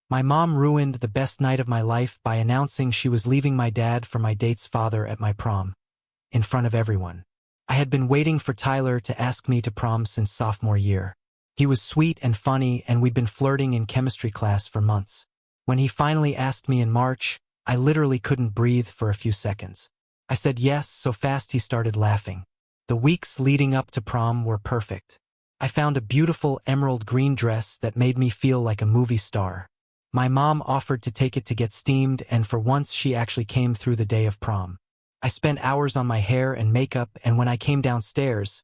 My mom ruined the best night of my life by announcing she was leaving my dad for my date's father at my prom, in front of everyone. I had been waiting for Tyler to ask me to prom since sophomore year. He was sweet and funny, and we'd been flirting in chemistry class for months. When he finally asked me in March, I literally couldn't breathe for a few seconds. I said yes so fast he started laughing. The weeks leading up to prom were perfect. I found a beautiful emerald green dress that made me feel like a movie star. My mom offered to take it to get steamed, and for once she actually came through the day of prom. I spent hours on my hair and makeup, and when I came downstairs,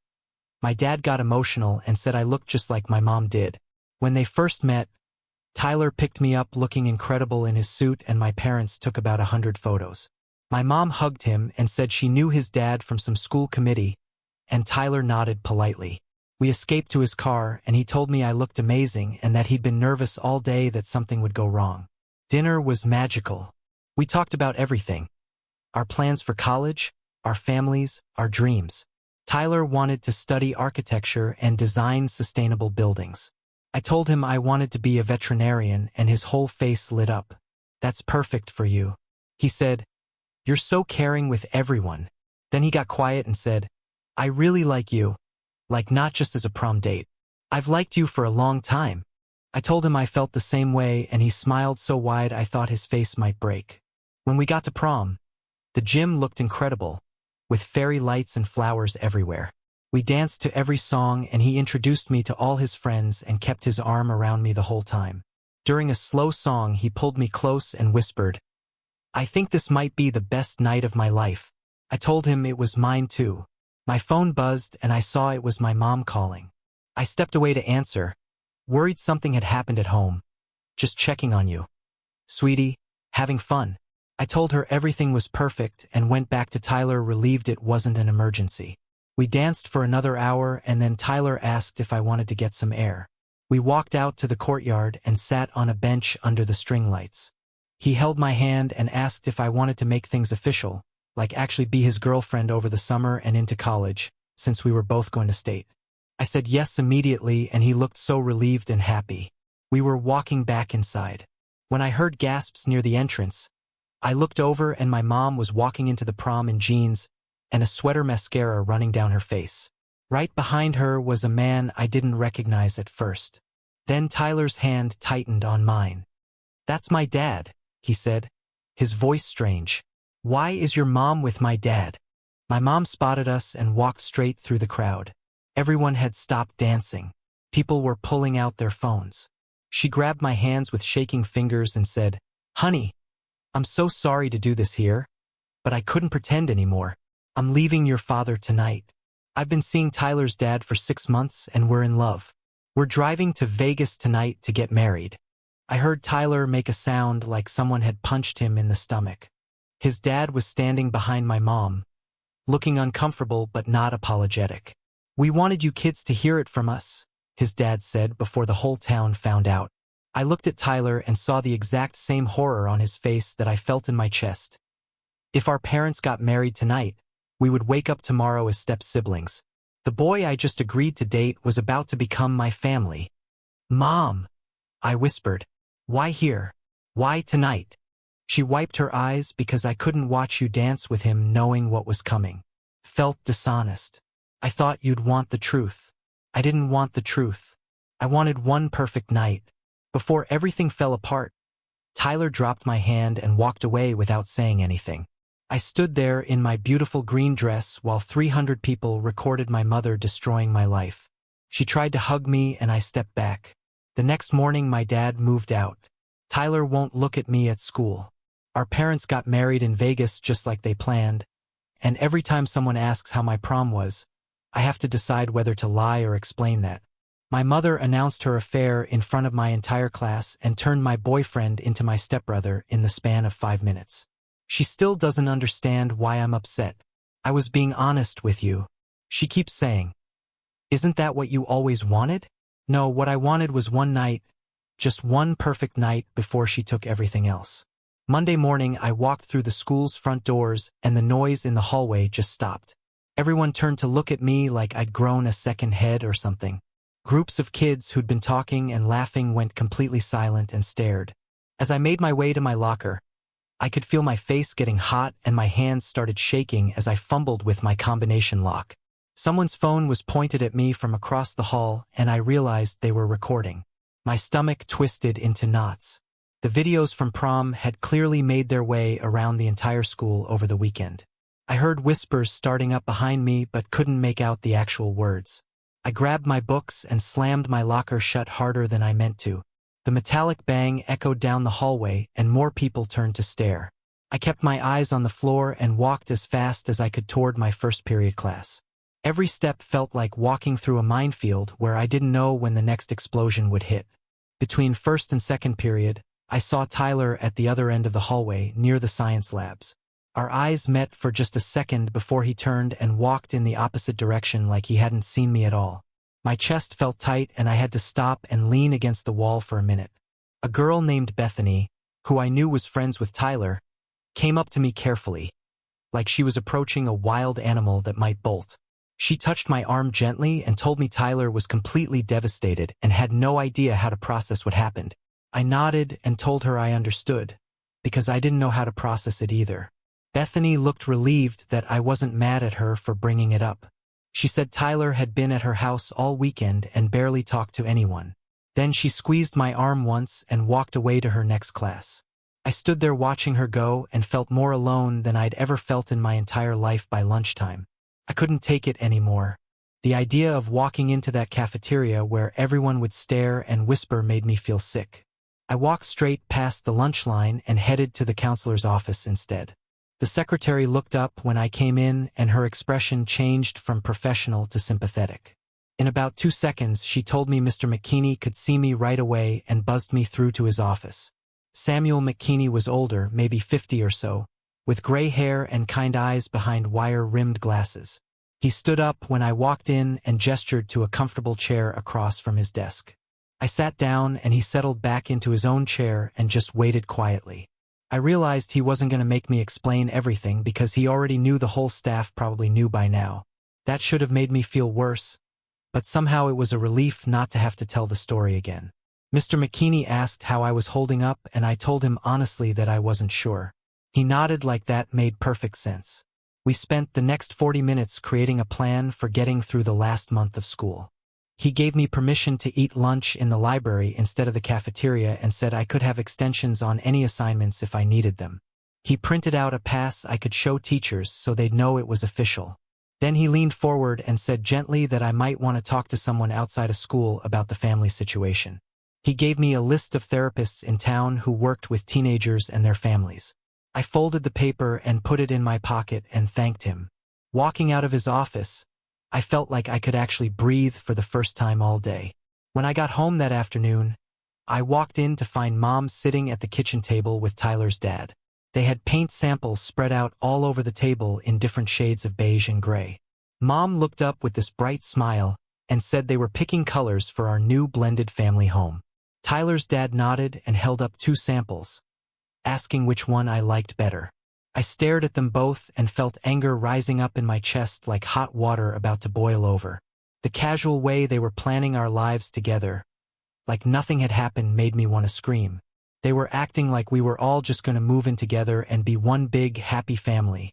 my dad got emotional and said I looked just like my mom did. When they first met, Tyler picked me up looking incredible in his suit, and my parents took about 100 photos. My mom hugged him and said she knew his dad from some school committee, and Tyler nodded politely. We escaped to his car, and he told me I looked amazing and that he'd been nervous all day that something would go wrong. Dinner was magical. We talked about everything. Our plans for college, our families, our dreams. Tyler wanted to study architecture and design sustainable buildings. I told him I wanted to be a veterinarian, and his whole face lit up. "That's perfect for you," he said. "You're so caring with everyone." Then he got quiet and said, "I really like you. Like, not just as a prom date. I've liked you for a long time." I told him I felt the same way, and he smiled so wide I thought his face might break. When we got to prom, the gym looked incredible, with fairy lights and flowers everywhere. We danced to every song, and he introduced me to all his friends and kept his arm around me the whole time. During a slow song, he pulled me close and whispered, "I think this might be the best night of my life." I told him it was mine too. My phone buzzed, and I saw it was my mom calling. I stepped away to answer, worried something had happened at home. "Just checking on you, sweetie. Having fun." I told her everything was perfect and went back to Tyler, relieved it wasn't an emergency. We danced for another hour, and then Tyler asked if I wanted to get some air. We walked out to the courtyard and sat on a bench under the string lights. He held my hand and asked if I wanted to make things official, like actually be his girlfriend over the summer and into college, since we were both going to state. I said yes immediately, and he looked so relieved and happy. We were walking back inside. When I heard gasps near the entrance, I looked over, and my mom was walking into the prom in jeans and a sweater, mascara running down her face. Right behind her was a man I didn't recognize at first. Then Tyler's hand tightened on mine. "That's my dad," he said, his voice strange. "Why is your mom with my dad?" My mom spotted us and walked straight through the crowd. Everyone had stopped dancing. People were pulling out their phones. She grabbed my hands with shaking fingers and said, "Honey, I'm so sorry to do this here, but I couldn't pretend anymore. I'm leaving your father tonight. I've been seeing Tyler's dad for 6 months, and we're in love. We're driving to Vegas tonight to get married." I heard Tyler make a sound like someone had punched him in the stomach. His dad was standing behind my mom, looking uncomfortable but not apologetic. "We wanted you kids to hear it from us," his dad said before the whole town found out. I looked at Tyler and saw the exact same horror on his face that I felt in my chest. If our parents got married tonight, we would wake up tomorrow as step-siblings. The boy I just agreed to date was about to become my family. "Mom," I whispered. "Why here? Why tonight?" She wiped her eyes. "Because I couldn't watch you dance with him knowing what was coming. Felt dishonest. I thought you'd want the truth." I didn't want the truth. I wanted one perfect night. Before everything fell apart, Tyler dropped my hand and walked away without saying anything. I stood there in my beautiful green dress while 300 people recorded my mother destroying my life. She tried to hug me, and I stepped back. The next morning, my dad moved out. Tyler won't look at me at school. Our parents got married in Vegas just like they planned, and every time someone asks how my prom was, I have to decide whether to lie or explain that. My mother announced her affair in front of my entire class and turned my boyfriend into my stepbrother in the span of 5 minutes. She still doesn't understand why I'm upset. "I was being honest with you," she keeps saying. "Isn't that what you always wanted?" No, what I wanted was one night, just one perfect night before she took everything else. Monday morning, I walked through the school's front doors, and the noise in the hallway just stopped. Everyone turned to look at me like I'd grown a second head or something. Groups of kids who'd been talking and laughing went completely silent and stared. As I made my way to my locker, I could feel my face getting hot and my hands started shaking as I fumbled with my combination lock. Someone's phone was pointed at me from across the hall and I realized they were recording. My stomach twisted into knots. The videos from prom had clearly made their way around the entire school over the weekend. I heard whispers starting up behind me but couldn't make out the actual words. I grabbed my books and slammed my locker shut harder than I meant to. The metallic bang echoed down the hallway and more people turned to stare. I kept my eyes on the floor and walked as fast as I could toward my first period class. Every step felt like walking through a minefield where I didn't know when the next explosion would hit. Between first and second period, I saw Tyler at the other end of the hallway near the science labs. Our eyes met for just a second before he turned and walked in the opposite direction like he hadn't seen me at all. My chest felt tight and I had to stop and lean against the wall for a minute. A girl named Bethany, who I knew was friends with Tyler, came up to me carefully, like she was approaching a wild animal that might bolt. She touched my arm gently and told me Tyler was completely devastated and had no idea how to process what happened. I nodded and told her I understood, because I didn't know how to process it either. Bethany looked relieved that I wasn't mad at her for bringing it up. She said Tyler had been at her house all weekend and barely talked to anyone. Then she squeezed my arm once and walked away to her next class. I stood there watching her go and felt more alone than I'd ever felt in my entire life by lunchtime. I couldn't take it anymore. The idea of walking into that cafeteria where everyone would stare and whisper made me feel sick. I walked straight past the lunch line and headed to the counselor's office instead. The secretary looked up when I came in and her expression changed from professional to sympathetic. In about 2 seconds, she told me Mr. McKinney could see me right away and buzzed me through to his office. Samuel McKinney was older, maybe 50 or so, with gray hair and kind eyes behind wire-rimmed glasses. He stood up when I walked in and gestured to a comfortable chair across from his desk. I sat down and he settled back into his own chair and just waited quietly. I realized he wasn't going to make me explain everything because he already knew the whole staff probably knew by now. That should have made me feel worse, but somehow it was a relief not to have to tell the story again. Mr. McKinney asked how I was holding up and I told him honestly that I wasn't sure. He nodded like that made perfect sense. We spent the next 40 minutes creating a plan for getting through the last month of school. He gave me permission to eat lunch in the library instead of the cafeteria and said I could have extensions on any assignments if I needed them. He printed out a pass I could show teachers so they'd know it was official. Then he leaned forward and said gently that I might want to talk to someone outside of school about the family situation. He gave me a list of therapists in town who worked with teenagers and their families. I folded the paper and put it in my pocket and thanked him. Walking out of his office, I felt like I could actually breathe for the first time all day. When I got home that afternoon, I walked in to find Mom sitting at the kitchen table with Tyler's dad. They had paint samples spread out all over the table in different shades of beige and gray. Mom looked up with this bright smile and said they were picking colors for our new blended family home. Tyler's dad nodded and held up 2 samples, asking which one I liked better. I stared at them both and felt anger rising up in my chest like hot water about to boil over. The casual way they were planning our lives together, like nothing had happened, made me want to scream. They were acting like we were all just going to move in together and be one big, happy family.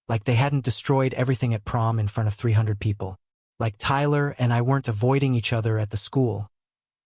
Like they hadn't destroyed everything at prom in front of 300 people. Like Tyler and I weren't avoiding each other at the school,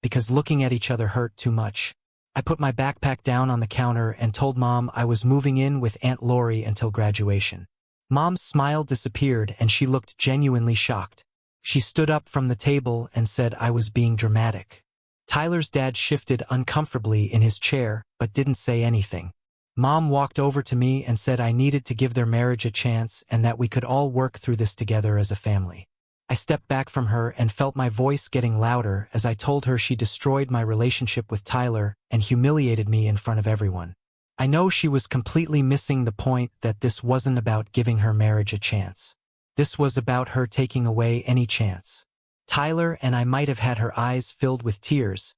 because looking at each other hurt too much. I put my backpack down on the counter and told Mom I was moving in with Aunt Lori until graduation. Mom's smile disappeared and she looked genuinely shocked. She stood up from the table and said I was being dramatic. Tyler's dad shifted uncomfortably in his chair but didn't say anything. Mom walked over to me and said I needed to give their marriage a chance and that we could all work through this together as a family. I stepped back from her and felt my voice getting louder as I told her she destroyed my relationship with Tyler and humiliated me in front of everyone. I know she was completely missing the point that this wasn't about giving her marriage a chance. This was about her taking away any chance. Tyler and I might have had her eyes filled with tears,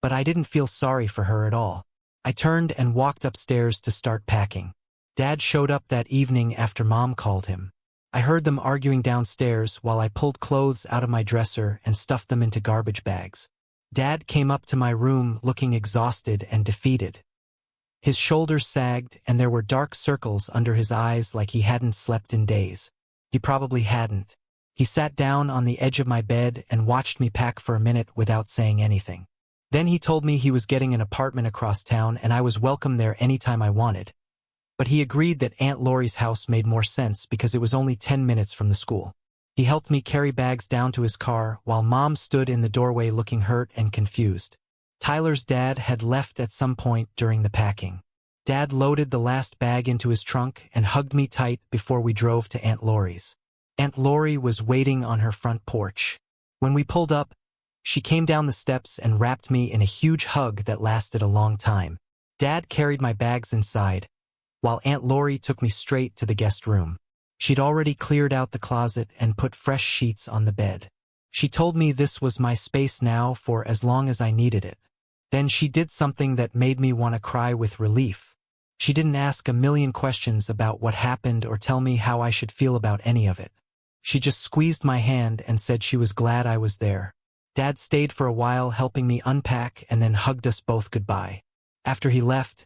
but I didn't feel sorry for her at all. I turned and walked upstairs to start packing. Dad showed up that evening after Mom called him. I heard them arguing downstairs while I pulled clothes out of my dresser and stuffed them into garbage bags. Dad came up to my room looking exhausted and defeated. His shoulders sagged, and there were dark circles under his eyes like he hadn't slept in days. He probably hadn't. He sat down on the edge of my bed and watched me pack for a minute without saying anything. Then he told me he was getting an apartment across town and I was welcome there anytime I wanted. But he agreed that Aunt Laurie's house made more sense because it was only 10 minutes from the school. He helped me carry bags down to his car while Mom stood in the doorway looking hurt and confused. Tyler's dad had left at some point during the packing. Dad loaded the last bag into his trunk and hugged me tight before we drove to Aunt Laurie's. Aunt Laurie was waiting on her front porch. When we pulled up, she came down the steps and wrapped me in a huge hug that lasted a long time. Dad carried my bags inside, while Aunt Laurie took me straight to the guest room. She'd already cleared out the closet and put fresh sheets on the bed. She told me this was my space now for as long as I needed it. Then she did something that made me want to cry with relief. She didn't ask a million questions about what happened or tell me how I should feel about any of it. She just squeezed my hand and said she was glad I was there. Dad stayed for a while helping me unpack and then hugged us both goodbye. After he left,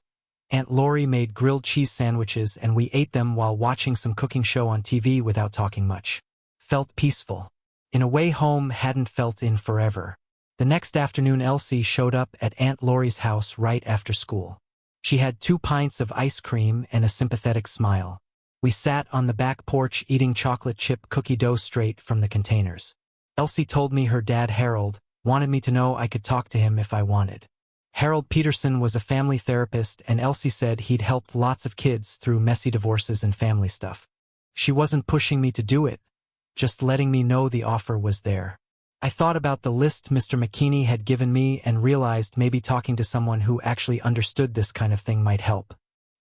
Aunt Laurie made grilled cheese sandwiches and we ate them while watching some cooking show on TV without talking much. Felt peaceful. In a way home hadn't felt in forever. The next afternoon Elsie showed up at Aunt Laurie's house right after school. She had 2 pints of ice cream and a sympathetic smile. We sat on the back porch eating chocolate chip cookie dough straight from the containers. Elsie told me her dad Harold wanted me to know I could talk to him if I wanted. Harold Peterson was a family therapist and Elsie said he'd helped lots of kids through messy divorces and family stuff. She wasn't pushing me to do it, just letting me know the offer was there. I thought about the list Mr. McKinney had given me and realized maybe talking to someone who actually understood this kind of thing might help.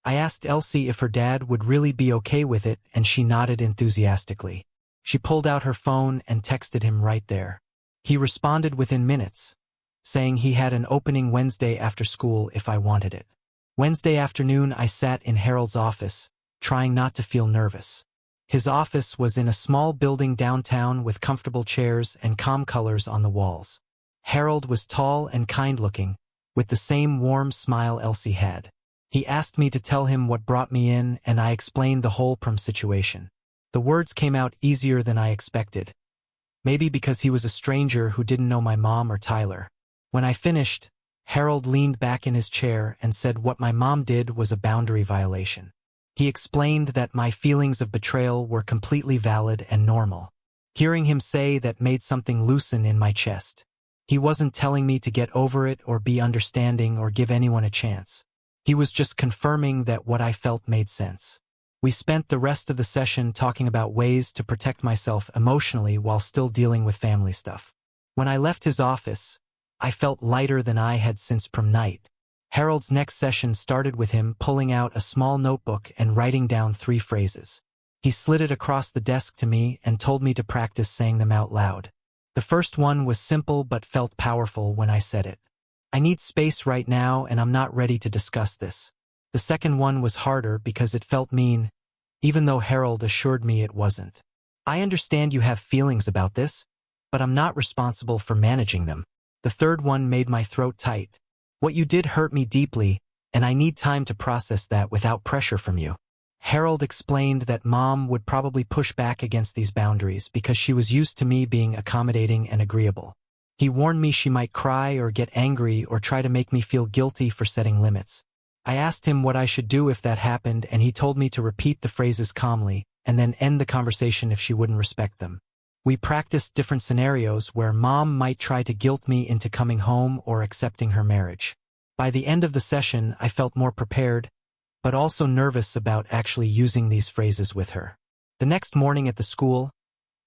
I asked Elsie if her dad would really be okay with it and she nodded enthusiastically. She pulled out her phone and texted him right there. He responded within minutes, saying he had an opening Wednesday after school if I wanted it. Wednesday afternoon I sat in Harold's office, trying not to feel nervous. His office was in a small building downtown with comfortable chairs and calm colors on the walls. Harold was tall and kind-looking, with the same warm smile Elsie had. He asked me to tell him what brought me in and I explained the whole prom situation. The words came out easier than I expected. Maybe because he was a stranger who didn't know my mom or Tyler. When I finished, Harold leaned back in his chair and said what my mom did was a boundary violation. He explained that my feelings of betrayal were completely valid and normal. Hearing him say that made something loosen in my chest. He wasn't telling me to get over it or be understanding or give anyone a chance. He was just confirming that what I felt made sense. We spent the rest of the session talking about ways to protect myself emotionally while still dealing with family stuff. When I left his office, I felt lighter than I had since prom night. Harold's next session started with him pulling out a small notebook and writing down 3 phrases. He slid it across the desk to me and told me to practice saying them out loud. The first one was simple but felt powerful when I said it. I need space right now and I'm not ready to discuss this. The second one was harder because it felt mean, even though Harold assured me it wasn't. I understand you have feelings about this, but I'm not responsible for managing them. The third one made my throat tight. What you did hurt me deeply, and I need time to process that without pressure from you. Harold explained that Mom would probably push back against these boundaries because she was used to me being accommodating and agreeable. He warned me she might cry or get angry or try to make me feel guilty for setting limits. I asked him what I should do if that happened and he told me to repeat the phrases calmly and then end the conversation if she wouldn't respect them. We practiced different scenarios where Mom might try to guilt me into coming home or accepting her marriage. By the end of the session, I felt more prepared, but also nervous about actually using these phrases with her. The next morning at the school,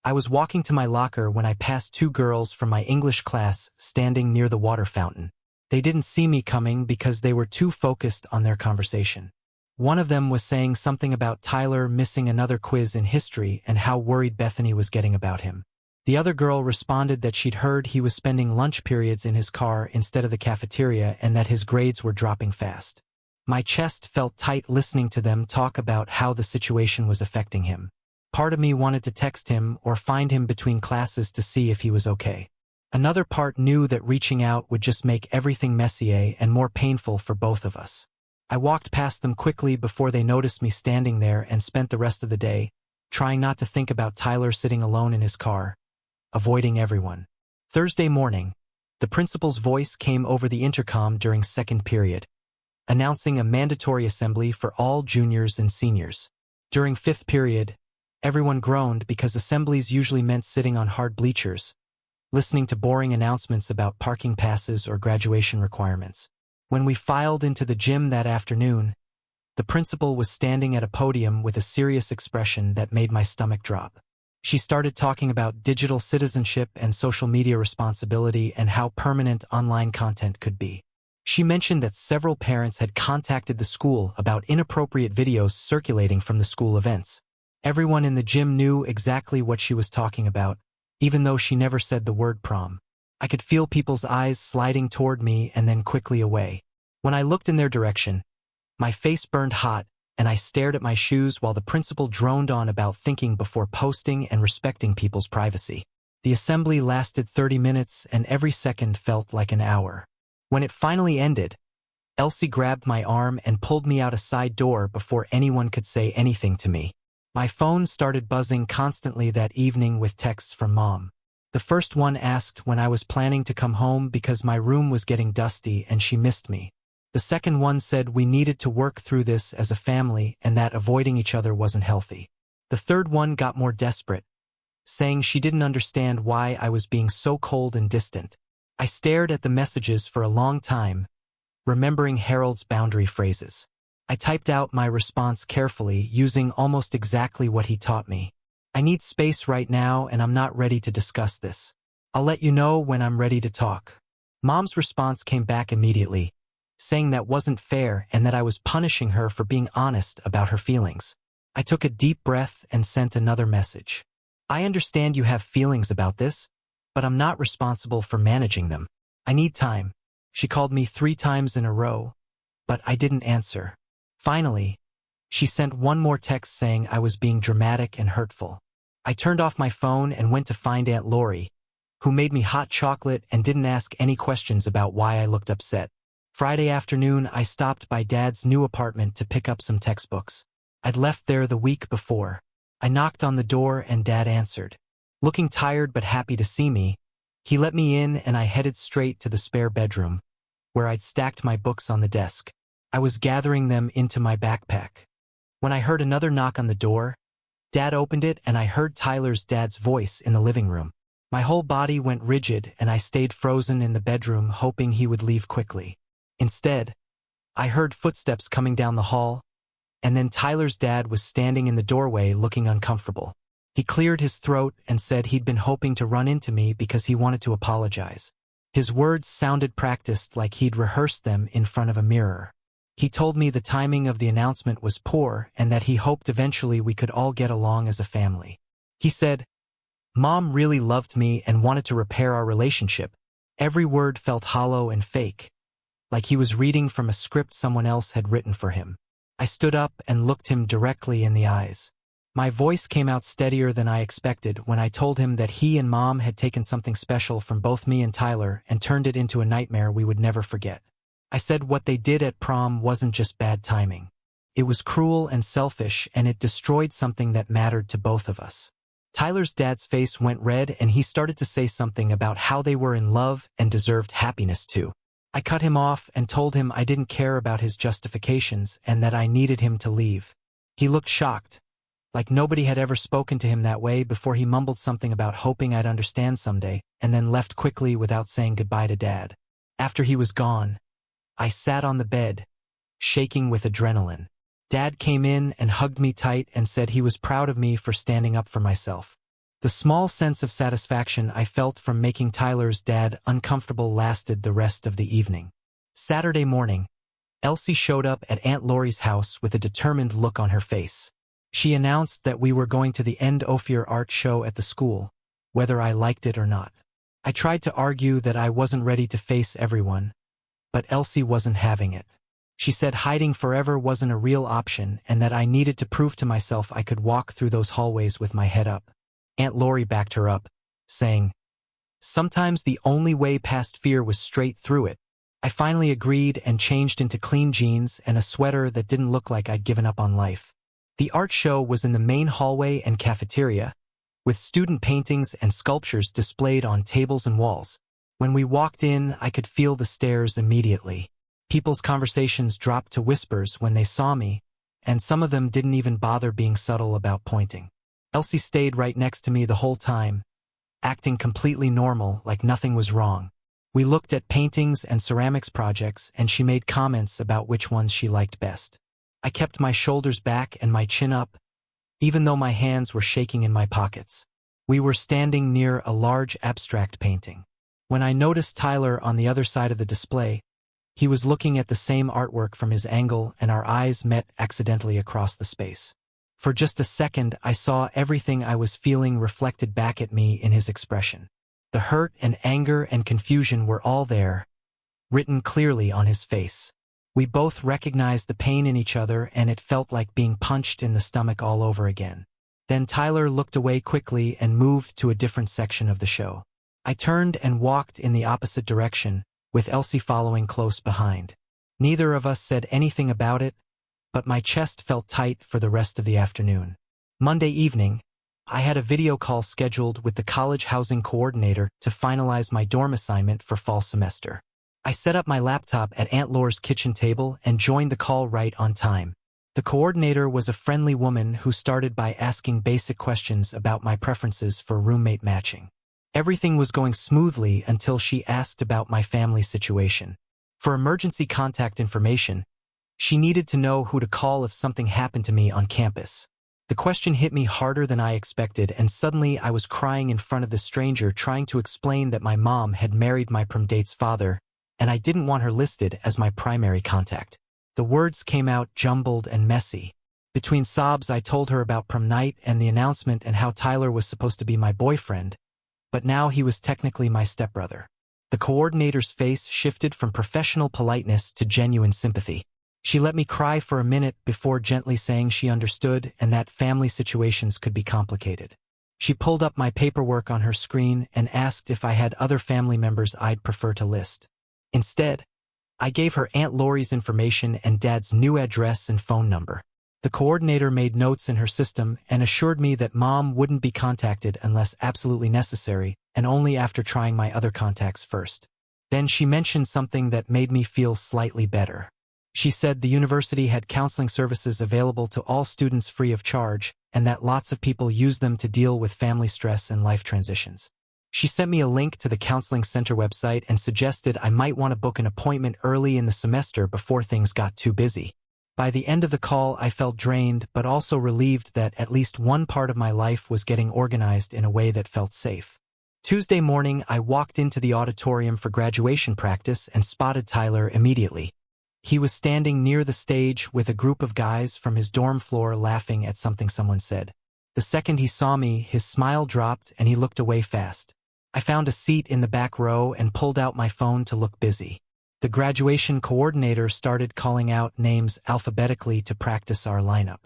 I was walking to my locker when I passed 2 girls from my English class standing near the water fountain. They didn't see me coming because they were too focused on their conversation. One of them was saying something about Tyler missing another quiz in history and how worried Bethany was getting about him. The other girl responded that she'd heard he was spending lunch periods in his car instead of the cafeteria and that his grades were dropping fast. My chest felt tight listening to them talk about how the situation was affecting him. Part of me wanted to text him or find him between classes to see if he was okay. Another part knew that reaching out would just make everything messier and more painful for both of us. I walked past them quickly before they noticed me standing there and spent the rest of the day trying not to think about Tyler sitting alone in his car, avoiding everyone. Thursday morning, the principal's voice came over the intercom during second period, announcing a mandatory assembly for all juniors and seniors. During fifth period, everyone groaned because assemblies usually meant sitting on hard bleachers, listening to boring announcements about parking passes or graduation requirements. When we filed into the gym that afternoon, the principal was standing at a podium with a serious expression that made my stomach drop. She started talking about digital citizenship and social media responsibility and how permanent online content could be. She mentioned that several parents had contacted the school about inappropriate videos circulating from the school events. Everyone in the gym knew exactly what she was talking about, even though she never said the word prom. I could feel people's eyes sliding toward me and then quickly away. When I looked in their direction, my face burned hot, and I stared at my shoes while the principal droned on about thinking before posting and respecting people's privacy. The assembly lasted 30 minutes, and every second felt like an hour. When it finally ended, Elsie grabbed my arm and pulled me out a side door before anyone could say anything to me. My phone started buzzing constantly that evening with texts from Mom. The first one asked when I was planning to come home because my room was getting dusty and she missed me. The second one said we needed to work through this as a family and that avoiding each other wasn't healthy. The third one got more desperate, saying she didn't understand why I was being so cold and distant. I stared at the messages for a long time, remembering Harold's boundary phrases. I typed out my response carefully, using almost exactly what he taught me. I need space right now and I'm not ready to discuss this. I'll let you know when I'm ready to talk. Mom's response came back immediately, saying that wasn't fair and that I was punishing her for being honest about her feelings. I took a deep breath and sent another message. I understand you have feelings about this, but I'm not responsible for managing them. I need time. She called me 3 times in a row, but I didn't answer. Finally, she sent one more text saying I was being dramatic and hurtful. I turned off my phone and went to find Aunt Lori, who made me hot chocolate and didn't ask any questions about why I looked upset. Friday afternoon, I stopped by Dad's new apartment to pick up some textbooks. I'd left there the week before. I knocked on the door and Dad answered. Looking tired but happy to see me, he let me in and I headed straight to the spare bedroom, where I'd stacked my books on the desk. I was gathering them into my backpack. When I heard another knock on the door, Dad opened it and I heard Tyler's dad's voice in the living room. My whole body went rigid and I stayed frozen in the bedroom hoping he would leave quickly. Instead, I heard footsteps coming down the hall, and then Tyler's dad was standing in the doorway looking uncomfortable. He cleared his throat and said he'd been hoping to run into me because he wanted to apologize. His words sounded practiced, like he'd rehearsed them in front of a mirror. He told me the timing of the announcement was poor and that he hoped eventually we could all get along as a family. He said, "Mom really loved me and wanted to repair our relationship." Every word felt hollow and fake, like he was reading from a script someone else had written for him. I stood up and looked him directly in the eyes. My voice came out steadier than I expected when I told him that he and Mom had taken something special from both me and Tyler and turned it into a nightmare we would never forget. I said what they did at prom wasn't just bad timing. It was cruel and selfish, and it destroyed something that mattered to both of us. Tyler's dad's face went red and he started to say something about how they were in love and deserved happiness too. I cut him off and told him I didn't care about his justifications and that I needed him to leave. He looked shocked, like nobody had ever spoken to him that way before. He mumbled something about hoping I'd understand someday, and then left quickly without saying goodbye to Dad. After he was gone, I sat on the bed, shaking with adrenaline. Dad came in and hugged me tight and said he was proud of me for standing up for myself. The small sense of satisfaction I felt from making Tyler's dad uncomfortable lasted the rest of the evening. Saturday morning, Elsie showed up at Aunt Lori's house with a determined look on her face. She announced that we were going to the End Ophir art show at the school, whether I liked it or not. I tried to argue that I wasn't ready to face everyone, but Elsie wasn't having it. She said hiding forever wasn't a real option and that I needed to prove to myself I could walk through those hallways with my head up. Aunt Lori backed her up, saying, "Sometimes the only way past fear was straight through it. I finally agreed and changed into clean jeans and a sweater that didn't look like I'd given up on life. The art show was in the main hallway and cafeteria, with student paintings and sculptures displayed on tables and walls. When we walked in, I could feel the stares immediately. People's conversations dropped to whispers when they saw me, and some of them didn't even bother being subtle about pointing. Elsie stayed right next to me the whole time, acting completely normal, like nothing was wrong. We looked at paintings and ceramics projects, and she made comments about which ones she liked best. I kept my shoulders back and my chin up, even though my hands were shaking in my pockets. We were standing near a large abstract painting. When I noticed Tyler on the other side of the display, he was looking at the same artwork from his angle, and our eyes met accidentally across the space. For just a second, I saw everything I was feeling reflected back at me in his expression. The hurt and anger and confusion were all there, written clearly on his face. We both recognized the pain in each other, and it felt like being punched in the stomach all over again. Then Tyler looked away quickly and moved to a different section of the show. I turned and walked in the opposite direction, with Elsie following close behind. Neither of us said anything about it, but my chest felt tight for the rest of the afternoon. Monday evening, I had a video call scheduled with the college housing coordinator to finalize my dorm assignment for fall semester. I set up my laptop at Aunt Laura's kitchen table and joined the call right on time. The coordinator was a friendly woman who started by asking basic questions about my preferences for roommate matching. Everything was going smoothly until she asked about my family situation. For emergency contact information, she needed to know who to call if something happened to me on campus. The question hit me harder than I expected, and suddenly I was crying in front of the stranger trying to explain that my mom had married my prom date's father, and I didn't want her listed as my primary contact. The words came out jumbled and messy. Between sobs, I told her about prom night and the announcement and how Tyler was supposed to be my boyfriend, but now he was technically my stepbrother. The coordinator's face shifted from professional politeness to genuine sympathy. She let me cry for a minute before gently saying she understood and that family situations could be complicated. She pulled up my paperwork on her screen and asked if I had other family members I'd prefer to list. Instead, I gave her Aunt Lori's information and Dad's new address and phone number. The coordinator made notes in her system and assured me that Mom wouldn't be contacted unless absolutely necessary, and only after trying my other contacts first. Then she mentioned something that made me feel slightly better. She said the university had counseling services available to all students free of charge, and that lots of people use them to deal with family stress and life transitions. She sent me a link to the counseling center website and suggested I might want to book an appointment early in the semester before things got too busy. By the end of the call, I felt drained, but also relieved that at least one part of my life was getting organized in a way that felt safe. Tuesday morning, I walked into the auditorium for graduation practice and spotted Tyler immediately. He was standing near the stage with a group of guys from his dorm floor laughing at something someone said. The second he saw me, his smile dropped and he looked away fast. I found a seat in the back row and pulled out my phone to look busy. The graduation coordinator started calling out names alphabetically to practice our lineup.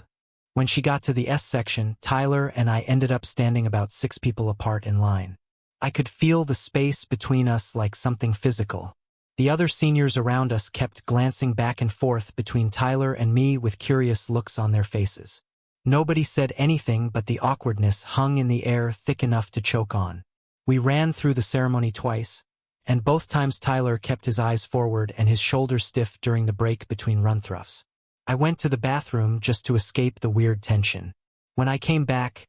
When she got to the S section, Tyler and I ended up standing about 6 people apart in line. I could feel the space between us like something physical. The other seniors around us kept glancing back and forth between Tyler and me with curious looks on their faces. Nobody said anything, but the awkwardness hung in the air thick enough to choke on. We ran through the ceremony twice, and both times Tyler kept his eyes forward and his shoulders stiff during the break between run-throughs. I went to the bathroom just to escape the weird tension. When I came back,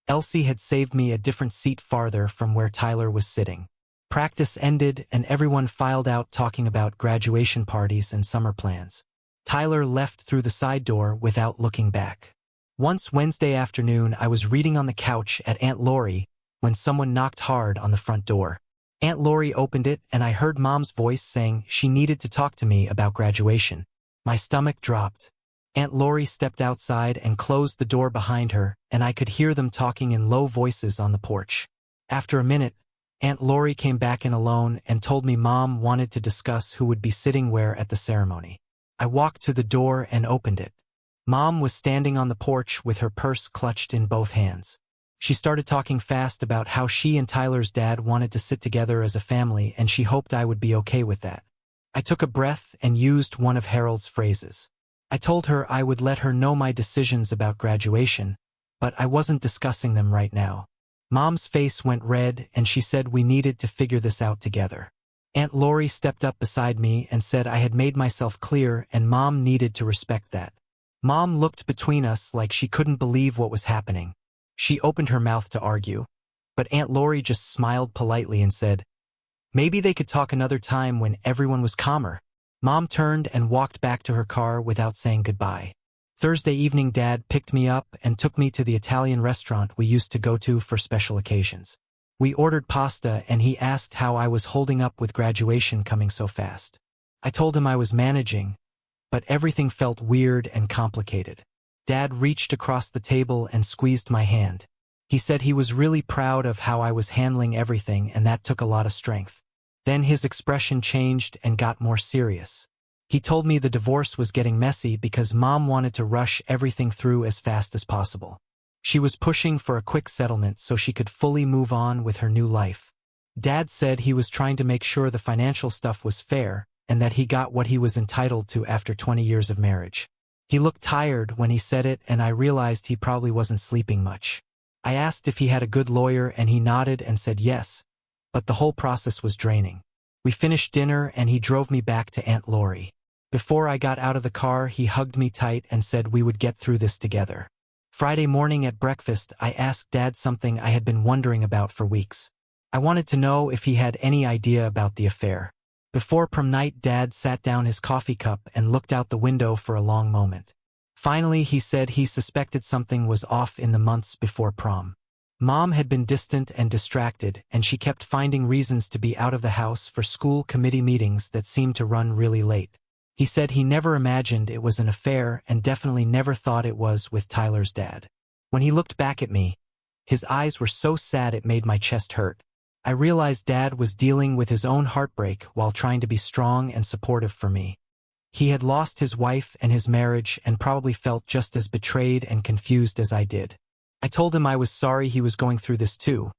Elsie had saved me a different seat farther from where Tyler was sitting. Practice ended and everyone filed out talking about graduation parties and summer plans. Tyler left through the side door without looking back. Once Wednesday afternoon, I was reading on the couch at Aunt Lori when someone knocked hard on the front door. Aunt Lori opened it and I heard Mom's voice saying she needed to talk to me about graduation. My stomach dropped. Aunt Lori stepped outside and closed the door behind her, and I could hear them talking in low voices on the porch. After a minute, Aunt Lori came back in alone and told me Mom wanted to discuss who would be sitting where at the ceremony. I walked to the door and opened it. Mom was standing on the porch with her purse clutched in both hands. She started talking fast about how she and Tyler's dad wanted to sit together as a family and she hoped I would be okay with that. I took a breath and used one of Harold's phrases. I told her I would let her know my decisions about graduation, but I wasn't discussing them right now. Mom's face went red and she said we needed to figure this out together. Aunt Lori stepped up beside me and said I had made myself clear and Mom needed to respect that. Mom looked between us like she couldn't believe what was happening. She opened her mouth to argue, but Aunt Lori just smiled politely and said, maybe they could talk another time when everyone was calmer. Mom turned and walked back to her car without saying goodbye. Thursday evening, Dad picked me up and took me to the Italian restaurant we used to go to for special occasions. We ordered pasta and he asked how I was holding up with graduation coming so fast. I told him I was managing, but everything felt weird and complicated. Dad reached across the table and squeezed my hand. He said he was really proud of how I was handling everything and that took a lot of strength. Then his expression changed and got more serious. He told me the divorce was getting messy because Mom wanted to rush everything through as fast as possible. She was pushing for a quick settlement so she could fully move on with her new life. Dad said he was trying to make sure the financial stuff was fair and that he got what he was entitled to after 20 years of marriage. He looked tired when he said it and I realized he probably wasn't sleeping much. I asked if he had a good lawyer and he nodded and said yes, but the whole process was draining. We finished dinner and he drove me back to Aunt Lori. Before I got out of the car, he hugged me tight and said we would get through this together. Friday morning at breakfast, I asked Dad something I had been wondering about for weeks. I wanted to know if he had any idea about the affair. Before prom night, Dad sat down his coffee cup and looked out the window for a long moment. Finally, he said he suspected something was off in the months before prom. Mom had been distant and distracted, and she kept finding reasons to be out of the house for school committee meetings that seemed to run really late. He said he never imagined it was an affair and definitely never thought it was with Tyler's dad. When he looked back at me, his eyes were so sad it made my chest hurt. I realized Dad was dealing with his own heartbreak while trying to be strong and supportive for me. He had lost his wife and his marriage and probably felt just as betrayed and confused as I did. I told him I was sorry he was going through this too,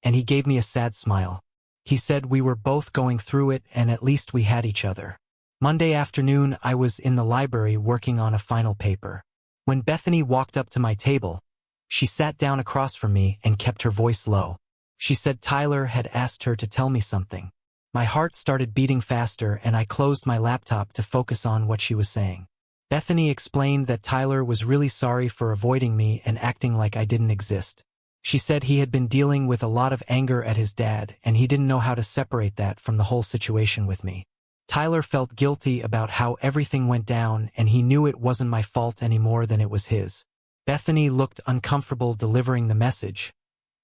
and he gave me a sad smile. He said we were both going through it and at least we had each other. Monday afternoon, I was in the library working on a final paper. When Bethany walked up to my table, she sat down across from me and kept her voice low. She said Tyler had asked her to tell me something. My heart started beating faster and I closed my laptop to focus on what she was saying. Bethany explained that Tyler was really sorry for avoiding me and acting like I didn't exist. She said he had been dealing with a lot of anger at his dad and he didn't know how to separate that from the whole situation with me. Tyler felt guilty about how everything went down and he knew it wasn't my fault any more than it was his. Bethany looked uncomfortable delivering the message,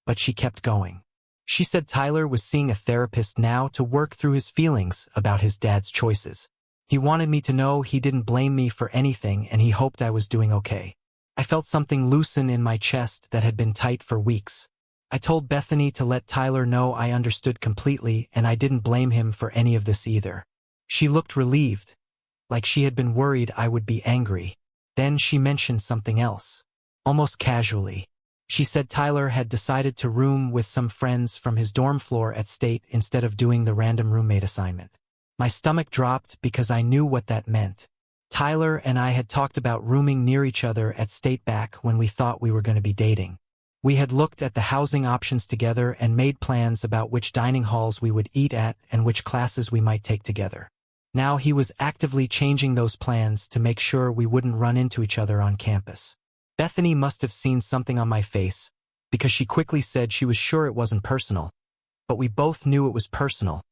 but she kept going. She said Tyler was seeing a therapist now to work through his feelings about his dad's choices. He wanted me to know he didn't blame me for anything and he hoped I was doing okay. I felt something loosen in my chest that had been tight for weeks. I told Bethany to let Tyler know I understood completely and I didn't blame him for any of this either. She looked relieved, like she had been worried I would be angry. Then she mentioned something else. Almost casually, she said Tyler had decided to room with some friends from his dorm floor at State instead of doing the random roommate assignment. My stomach dropped because I knew what that meant. Tyler and I had talked about rooming near each other at State back when we thought we were going to be dating. We had looked at the housing options together and made plans about which dining halls we would eat at and which classes we might take together. Now he was actively changing those plans to make sure we wouldn't run into each other on campus. Bethany must have seen something on my face, because she quickly said she was sure it wasn't personal. But we both knew it was personal,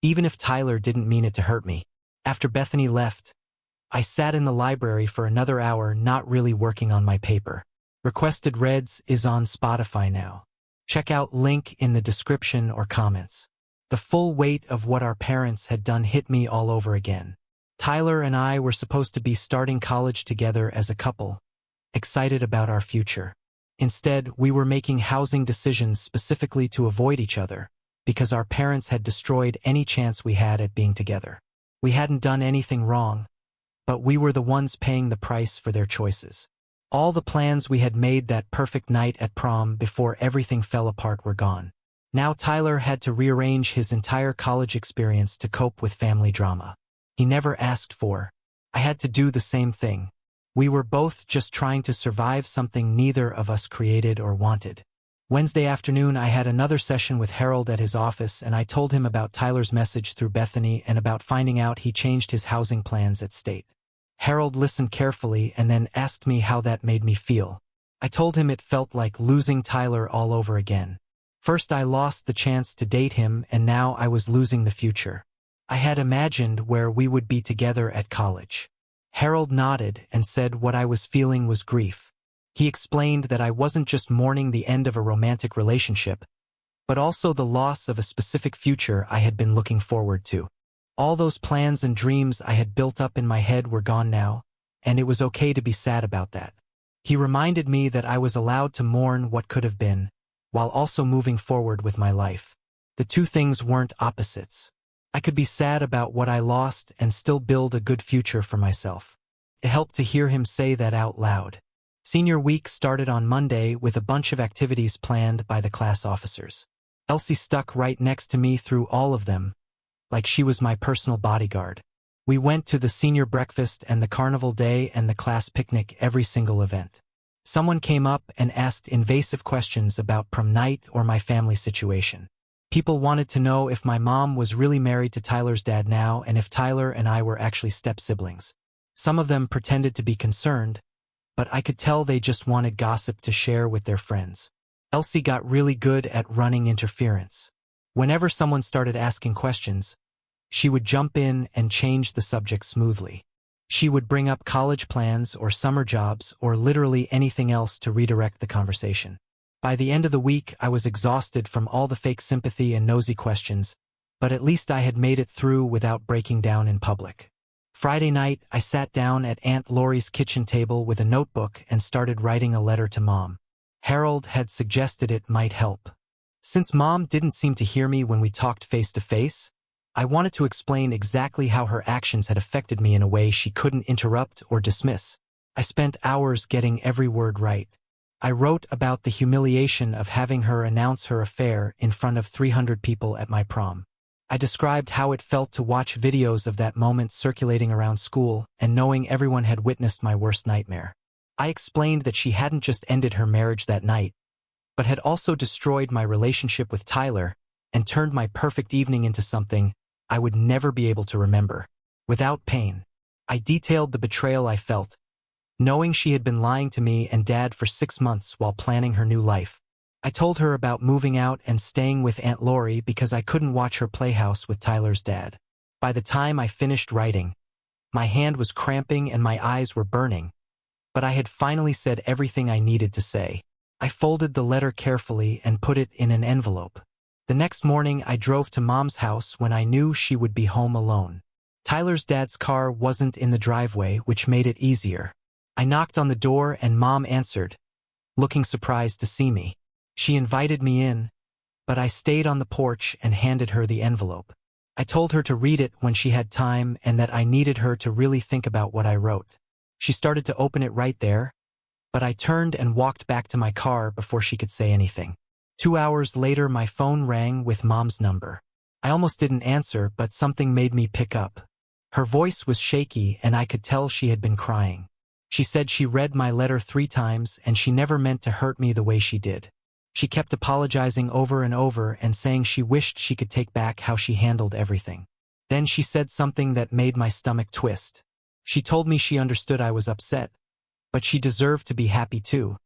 even if Tyler didn't mean it to hurt me. After Bethany left, I sat in the library for another hour not really working on my paper. Requested Reads is on Spotify now. Check out link in the description or comments. The full weight of what our parents had done hit me all over again. Tyler and I were supposed to be starting college together as a couple, excited about our future. Instead, we were making housing decisions specifically to avoid each other, because our parents had destroyed any chance we had at being together. We hadn't done anything wrong, but we were the ones paying the price for their choices. All the plans we had made that perfect night at prom before everything fell apart were gone. Now Tyler had to rearrange his entire college experience to cope with family drama. he never asked for. I had to do the same thing. We were both just trying to survive something neither of us created or wanted. Wednesday afternoon, I had another session with Harold at his office, and I told him about Tyler's message through Bethany and about finding out he changed his housing plans at State. Harold listened carefully and then asked me how that made me feel. I told him it felt like losing Tyler all over again. First I lost the chance to date him, and now I was losing the future. I had imagined where we would be together at college. Harold nodded and said what I was feeling was grief. He explained that I wasn't just mourning the end of a romantic relationship, but also the loss of a specific future I had been looking forward to. All those plans and dreams I had built up in my head were gone now, and it was okay to be sad about that. He reminded me that I was allowed to mourn what could have been, while also moving forward with my life. The two things weren't opposites. I could be sad about what I lost and still build a good future for myself. It helped to hear him say that out loud. Senior week started on Monday with a bunch of activities planned by the class officers. Elsie stuck right next to me through all of them, like she was my personal bodyguard. We went to the senior breakfast and the carnival day and the class picnic every single event. Someone came up and asked invasive questions about prom night or my family situation. People wanted to know if my mom was really married to Tyler's dad now and if Tyler and I were actually step-siblings. Some of them pretended to be concerned, but I could tell they just wanted gossip to share with their friends. Elsie got really good at running interference. Whenever someone started asking questions, she would jump in and change the subject smoothly. She would bring up college plans or summer jobs or literally anything else to redirect the conversation. By the end of the week, I was exhausted from all the fake sympathy and nosy questions, but at least I had made it through without breaking down in public. Friday night, I sat down at Aunt Laurie's kitchen table with a notebook and started writing a letter to Mom. Harold had suggested it might help. Since Mom didn't seem to hear me when we talked face to face, I wanted to explain exactly how her actions had affected me in a way she couldn't interrupt or dismiss. I spent hours getting every word right. I wrote about the humiliation of having her announce her affair in front of 300 people at my prom. I described how it felt to watch videos of that moment circulating around school and knowing everyone had witnessed my worst nightmare. I explained that she hadn't just ended her marriage that night, but had also destroyed my relationship with Tyler and turned my perfect evening into something I would never be able to remember. Without pain, I detailed the betrayal I felt, knowing she had been lying to me and Dad for 6 months while planning her new life. I told her about moving out and staying with Aunt Laurie because I couldn't watch her playhouse with Tyler's dad. By the time I finished writing, my hand was cramping and my eyes were burning, but I had finally said everything I needed to say. I folded the letter carefully and put it in an envelope. The next morning, I drove to Mom's house when I knew she would be home alone. Tyler's dad's car wasn't in the driveway, which made it easier. I knocked on the door and Mom answered, looking surprised to see me. She invited me in, but I stayed on the porch and handed her the envelope. I told her to read it when she had time and that I needed her to really think about what I wrote. She started to open it right there, but I turned and walked back to my car before she could say anything. 2 hours later, my phone rang with Mom's number. I almost didn't answer, but something made me pick up. Her voice was shaky and I could tell she had been crying. She said she read my letter 3 times and she never meant to hurt me the way she did. She kept apologizing over and over and saying she wished she could take back how she handled everything. Then she said something that made my stomach twist. She told me she understood I was upset, but she deserved to be happy too,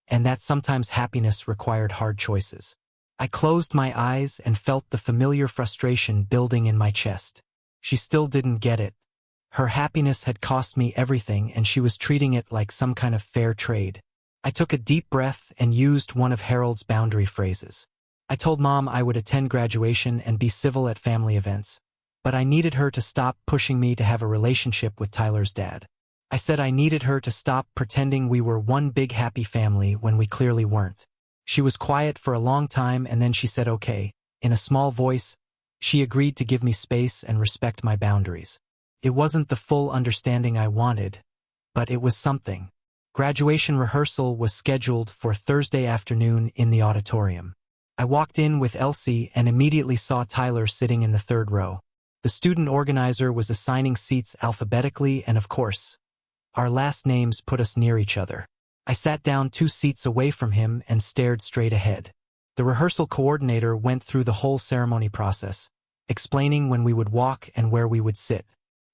and that sometimes happiness required hard choices. I closed my eyes and felt the familiar frustration building in my chest. She still didn't get it. Her happiness had cost me everything and she was treating it like some kind of fair trade. I took a deep breath and used one of Harold's boundary phrases. I told Mom I would attend graduation and be civil at family events, but I needed her to stop pushing me to have a relationship with Tyler's dad. I said I needed her to stop pretending we were one big happy family when we clearly weren't. She was quiet for a long time and then she said okay. In a small voice, she agreed to give me space and respect my boundaries. It wasn't the full understanding I wanted, but it was something. Graduation rehearsal was scheduled for Thursday afternoon in the auditorium. I walked in with Elsie and immediately saw Tyler sitting in the 3rd row. The student organizer was assigning seats alphabetically, and of course, our last names put us near each other. I sat down 2 seats away from him and stared straight ahead. The rehearsal coordinator went through the whole ceremony process, explaining when we would walk and where we would sit.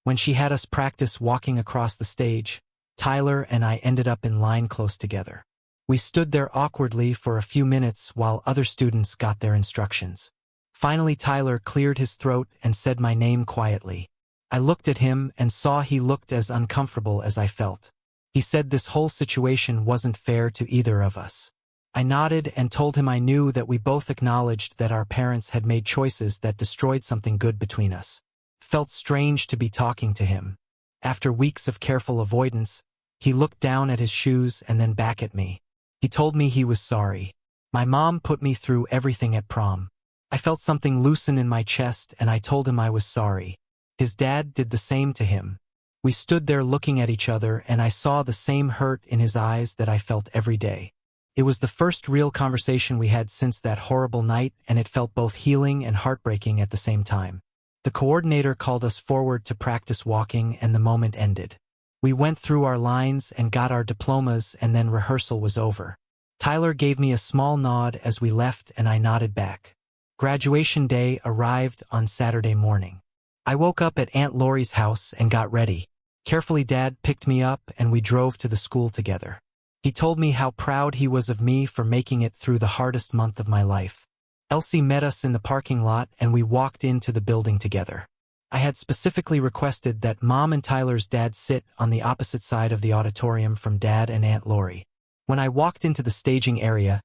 When she had us practice walking across the stage, Tyler and I ended up in line close together. We stood there awkwardly for a few minutes while other students got their instructions. Finally, Tyler cleared his throat and said my name quietly. I looked at him and saw he looked as uncomfortable as I felt. He said this whole situation wasn't fair to either of us. I nodded and told him I knew that we both acknowledged that our parents had made choices that destroyed something good between us. Felt strange to be talking to him. After weeks of careful avoidance, he looked down at his shoes and then back at me. He told me he was sorry. My mom put me through everything at prom. I felt something loosen in my chest and I told him I was sorry. His dad did the same to him. We stood there looking at each other and I saw the same hurt in his eyes that I felt every day. It was the first real conversation we had since that horrible night, and it felt both healing and heartbreaking at the same time. The coordinator called us forward to practice walking and the moment ended. We went through our lines and got our diplomas, and then rehearsal was over. Tyler gave me a small nod as we left and I nodded back. Graduation day arrived on Saturday morning. I woke up at Aunt Laurie's house and got ready. Carefully, Dad picked me up and we drove to the school together. He told me how proud he was of me for making it through the hardest month of my life. Elsie met us in the parking lot and we walked into the building together. I had specifically requested that Mom and Tyler's dad sit on the opposite side of the auditorium from Dad and Aunt Laurie. When I walked into the staging area,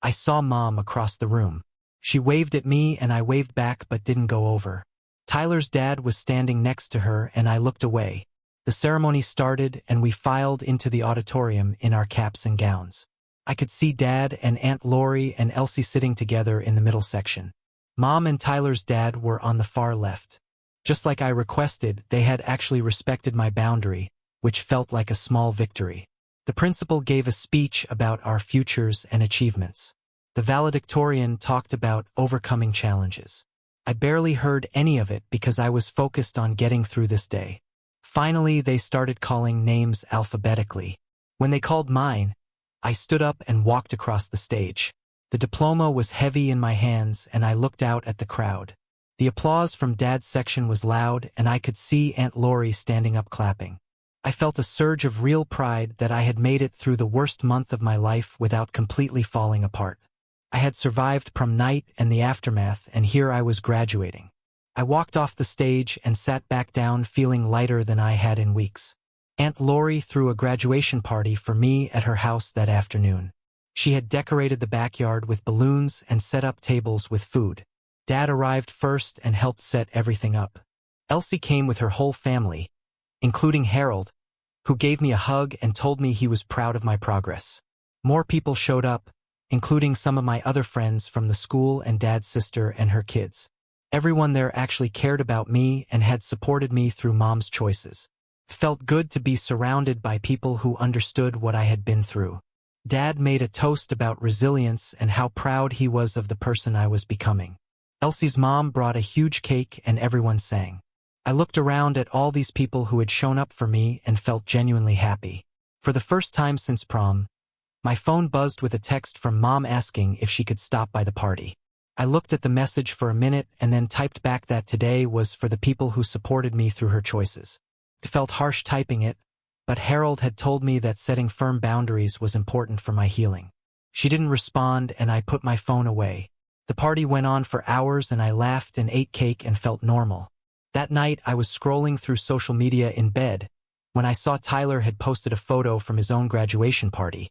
I saw Mom across the room. She waved at me and I waved back but didn't go over. Tyler's dad was standing next to her and I looked away. The ceremony started and we filed into the auditorium in our caps and gowns. I could see Dad and Aunt Laurie and Elsie sitting together in the middle section. Mom and Tyler's dad were on the far left. Just like I requested, they had actually respected my boundary, which felt like a small victory. The principal gave a speech about our futures and achievements. The valedictorian talked about overcoming challenges. I barely heard any of it because I was focused on getting through this day. Finally, they started calling names alphabetically. When they called mine, I stood up and walked across the stage. The diploma was heavy in my hands and I looked out at the crowd. The applause from Dad's section was loud and I could see Aunt Laurie standing up clapping. I felt a surge of real pride that I had made it through the worst month of my life without completely falling apart. I had survived prom night and the aftermath, and here I was graduating. I walked off the stage and sat back down feeling lighter than I had in weeks. Aunt Laurie threw a graduation party for me at her house that afternoon. She had decorated the backyard with balloons and set up tables with food. Dad arrived first and helped set everything up. Elsie came with her whole family, including Harold, who gave me a hug and told me he was proud of my progress. More people showed up, including some of my other friends from the school and Dad's sister and her kids. Everyone there actually cared about me and had supported me through Mom's choices. It felt good to be surrounded by people who understood what I had been through. Dad made a toast about resilience and how proud he was of the person I was becoming. Elsie's mom brought a huge cake and everyone sang. I looked around at all these people who had shown up for me and felt genuinely happy. For the first time since prom, my phone buzzed with a text from Mom asking if she could stop by the party. I looked at the message for a minute and then typed back that today was for the people who supported me through her choices. It felt harsh typing it, but Harold had told me that setting firm boundaries was important for my healing. She didn't respond and I put my phone away. The party went on for hours and I laughed and ate cake and felt normal. That night I was scrolling through social media in bed when I saw Tyler had posted a photo from his own graduation party.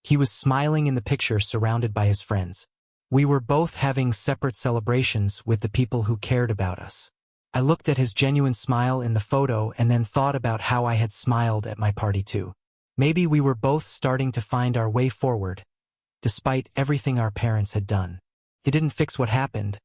He was smiling in the picture surrounded by his friends. We were both having separate celebrations with the people who cared about us. I looked at his genuine smile in the photo and then thought about how I had smiled at my party too. Maybe we were both starting to find our way forward, despite everything our parents had done. It didn't fix what happened,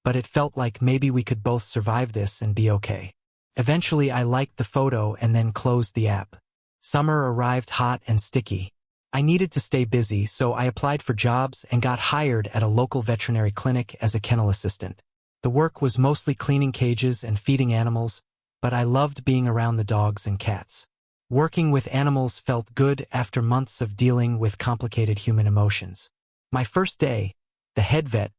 but it felt like maybe we could both survive this and be okay. Eventually I liked the photo and then closed the app. Summer arrived hot and sticky. I needed to stay busy, so I applied for jobs and got hired at a local veterinary clinic as a kennel assistant. The work was mostly cleaning cages and feeding animals, but I loved being around the dogs and cats. Working with animals felt good after months of dealing with complicated human emotions. My first day, the head vet,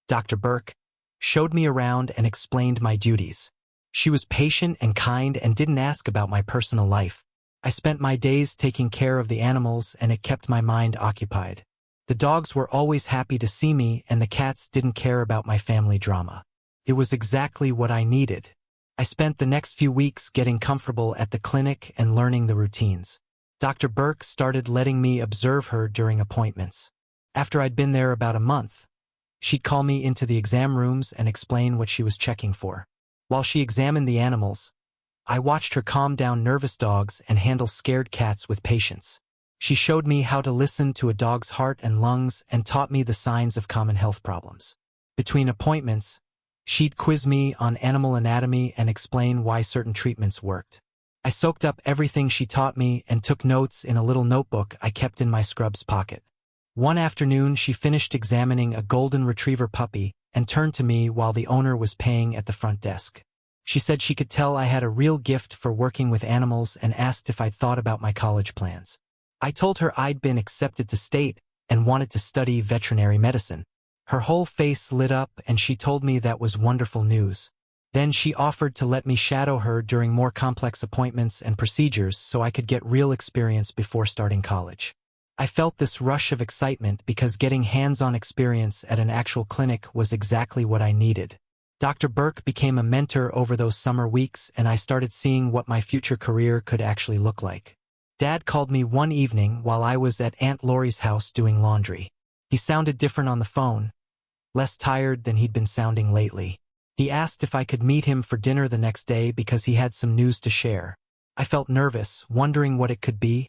Dr. Burke, showed me around and explained my duties. She was patient and kind and didn't ask about my personal life. I spent my days taking care of the animals, and it kept my mind occupied. The dogs were always happy to see me, and the cats didn't care about my family drama. It was exactly what I needed. I spent the next few weeks getting comfortable at the clinic and learning the routines. Dr. Burke started letting me observe her during appointments. After I'd been there about a month, she'd call me into the exam rooms and explain what she was checking for. While she examined the animals, I watched her calm down nervous dogs and handle scared cats with patience. She showed me how to listen to a dog's heart and lungs and taught me the signs of common health problems. Between appointments, she'd quiz me on animal anatomy and explain why certain treatments worked. I soaked up everything she taught me and took notes in a little notebook I kept in my scrubs pocket. One afternoon, she finished examining a golden retriever puppy and turned to me while the owner was paying at the front desk. She said she could tell I had a real gift for working with animals and asked if I'd thought about my college plans. I told her I'd been accepted to state and wanted to study veterinary medicine. Her whole face lit up and she told me that was wonderful news. Then she offered to let me shadow her during more complex appointments and procedures so I could get real experience before starting college. I felt this rush of excitement because getting hands-on experience at an actual clinic was exactly what I needed. Dr. Burke became a mentor over those summer weeks, and I started seeing what my future career could actually look like. Dad called me one evening while I was at Aunt Laurie's house doing laundry. He sounded different on the phone, less tired than he'd been sounding lately. He asked if I could meet him for dinner the next day because he had some news to share. I felt nervous, wondering what it could be,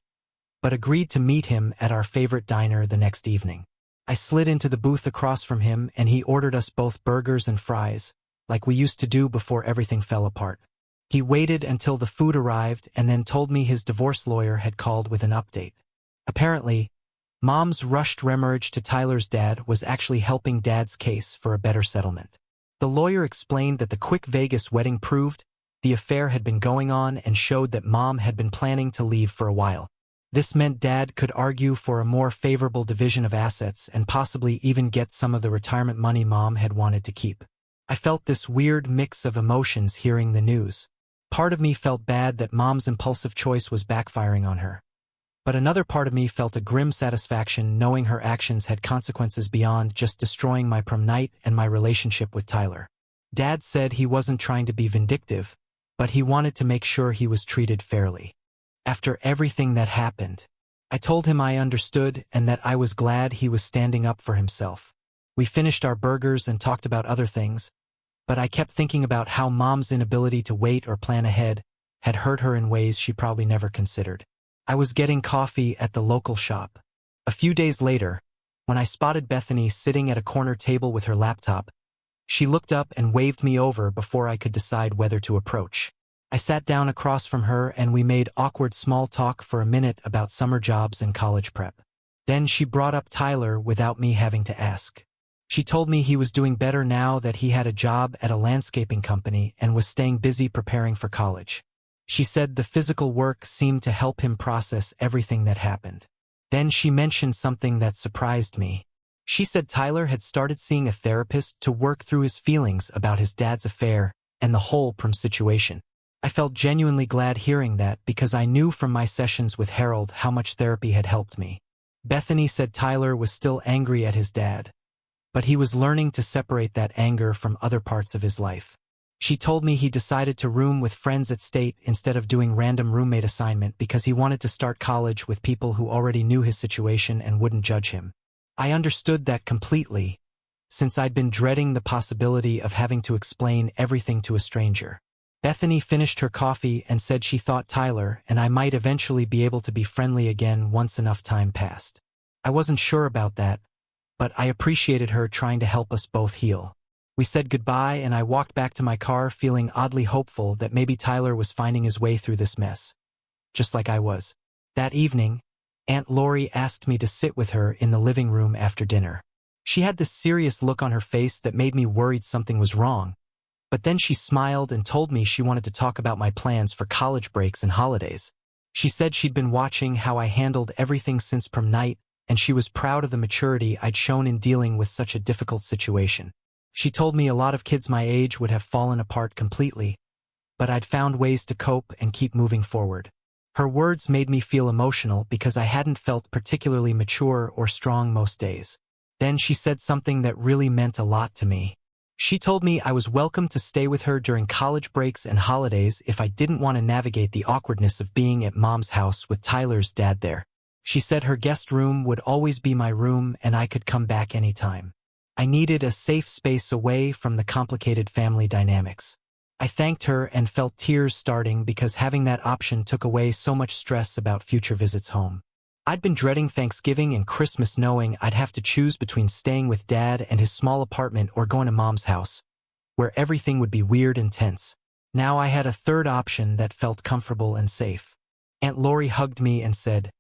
but agreed to meet him at our favorite diner the next evening. I slid into the booth across from him and he ordered us both burgers and fries, like we used to do before everything fell apart. He waited until the food arrived and then told me his divorce lawyer had called with an update. Apparently, Mom's rushed remarriage to Tyler's dad was actually helping Dad's case for a better settlement. The lawyer explained that the quick Vegas wedding proved the affair had been going on and showed that Mom had been planning to leave for a while. This meant Dad could argue for a more favorable division of assets and possibly even get some of the retirement money Mom had wanted to keep. I felt this weird mix of emotions hearing the news. Part of me felt bad that Mom's impulsive choice was backfiring on her. But another part of me felt a grim satisfaction knowing her actions had consequences beyond just destroying my prom night and my relationship with Tyler. Dad said he wasn't trying to be vindictive, but he wanted to make sure he was treated fairly. After everything that happened, I told him I understood and that I was glad he was standing up for himself. We finished our burgers and talked about other things, but I kept thinking about how Mom's inability to wait or plan ahead had hurt her in ways she probably never considered. I was getting coffee at the local shop. A few days later, when I spotted Bethany sitting at a corner table with her laptop, she looked up and waved me over before I could decide whether to approach. I sat down across from her and we made awkward small talk for a minute about summer jobs and college prep. Then she brought up Tyler without me having to ask. She told me he was doing better now that he had a job at a landscaping company and was staying busy preparing for college. She said the physical work seemed to help him process everything that happened. Then she mentioned something that surprised me. She said Tyler had started seeing a therapist to work through his feelings about his dad's affair and the whole prom situation. I felt genuinely glad hearing that because I knew from my sessions with Harold how much therapy had helped me. Bethany said Tyler was still angry at his dad, but he was learning to separate that anger from other parts of his life. She told me he decided to room with friends at State instead of doing random roommate assignment because he wanted to start college with people who already knew his situation and wouldn't judge him. I understood that completely, since I'd been dreading the possibility of having to explain everything to a stranger. Bethany finished her coffee and said she thought Tyler and I might eventually be able to be friendly again once enough time passed. I wasn't sure about that, but I appreciated her trying to help us both heal. We said goodbye and I walked back to my car feeling oddly hopeful that maybe Tyler was finding his way through this mess, just like I was. That evening, Aunt Laurie asked me to sit with her in the living room after dinner. She had this serious look on her face that made me worried something was wrong, but then she smiled and told me she wanted to talk about my plans for college breaks and holidays. She said she'd been watching how I handled everything since prom night, and she was proud of the maturity I'd shown in dealing with such a difficult situation. She told me a lot of kids my age would have fallen apart completely, but I'd found ways to cope and keep moving forward. Her words made me feel emotional because I hadn't felt particularly mature or strong most days. Then she said something that really meant a lot to me. She told me I was welcome to stay with her during college breaks and holidays if I didn't want to navigate the awkwardness of being at Mom's house with Tyler's dad there. She said her guest room would always be my room and I could come back anytime. I needed a safe space away from the complicated family dynamics. I thanked her and felt tears starting because having that option took away so much stress about future visits home. I'd been dreading Thanksgiving and Christmas knowing I'd have to choose between staying with Dad and his small apartment or going to Mom's house, where everything would be weird and tense. Now I had a third option that felt comfortable and safe. Aunt Lori hugged me and said,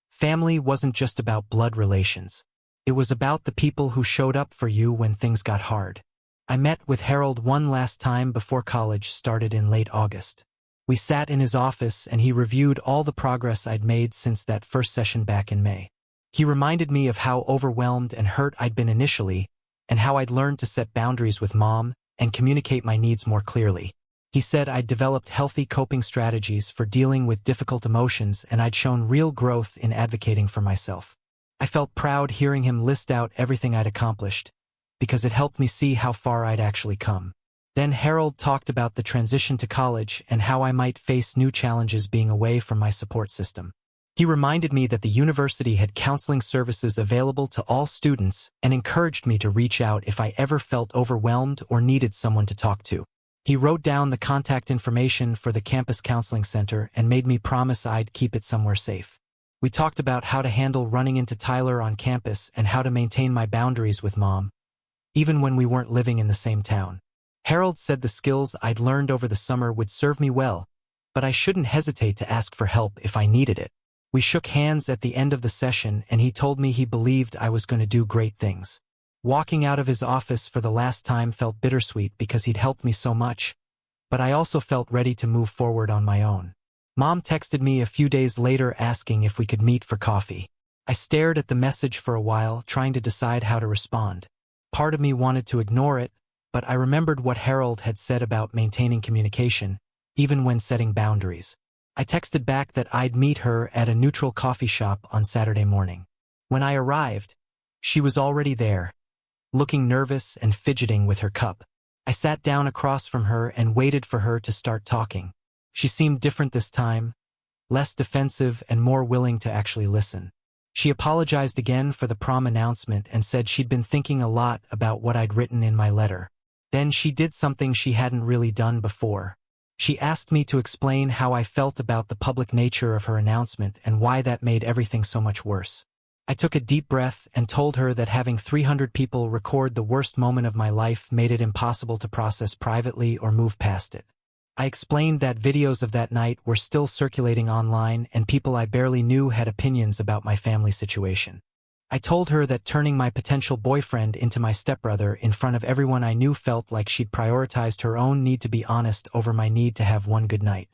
"Family wasn't just about blood relations. It was about the people who showed up for you when things got hard." I met with Harold one last time before college started in late August. We sat in his office and he reviewed all the progress I'd made since that first session back in May. He reminded me of how overwhelmed and hurt I'd been initially, and how I'd learned to set boundaries with Mom and communicate my needs more clearly. He said I'd developed healthy coping strategies for dealing with difficult emotions and I'd shown real growth in advocating for myself. I felt proud hearing him list out everything I'd accomplished, because it helped me see how far I'd actually come. Then Harold talked about the transition to college and how I might face new challenges being away from my support system. He reminded me that the university had counseling services available to all students and encouraged me to reach out if I ever felt overwhelmed or needed someone to talk to. He wrote down the contact information for the campus counseling center and made me promise I'd keep it somewhere safe. We talked about how to handle running into Tyler on campus and how to maintain my boundaries with Mom, even when we weren't living in the same town. Harold said the skills I'd learned over the summer would serve me well, but I shouldn't hesitate to ask for help if I needed it. We shook hands at the end of the session and he told me he believed I was going to do great things. Walking out of his office for the last time felt bittersweet because he'd helped me so much, but I also felt ready to move forward on my own. Mom texted me a few days later asking if we could meet for coffee. I stared at the message for a while, trying to decide how to respond. Part of me wanted to ignore it, but I remembered what Harold had said about maintaining communication, even when setting boundaries. I texted back that I'd meet her at a neutral coffee shop on Saturday morning. When I arrived, she was already there, looking nervous and fidgeting with her cup. I sat down across from her and waited for her to start talking. She seemed different this time, less defensive and more willing to actually listen. She apologized again for the prom announcement and said she'd been thinking a lot about what I'd written in my letter. Then she did something she hadn't really done before. She asked me to explain how I felt about the public nature of her announcement and why that made everything so much worse. I took a deep breath and told her that having 300 people record the worst moment of my life made it impossible to process privately or move past it. I explained that videos of that night were still circulating online and people I barely knew had opinions about my family situation. I told her that turning my potential boyfriend into my stepbrother in front of everyone I knew felt like she'd prioritized her own need to be honest over my need to have one good night.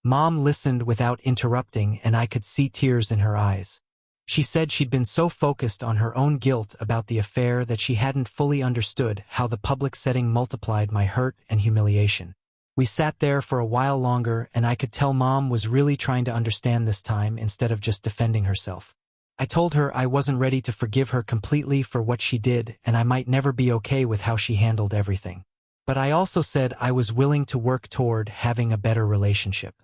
Mom listened without interrupting and I could see tears in her eyes. She said she'd been so focused on her own guilt about the affair that she hadn't fully understood how the public setting multiplied my hurt and humiliation. We sat there for a while longer and I could tell Mom was really trying to understand this time instead of just defending herself. I told her I wasn't ready to forgive her completely for what she did and I might never be okay with how she handled everything. But I also said I was willing to work toward having a better relationship.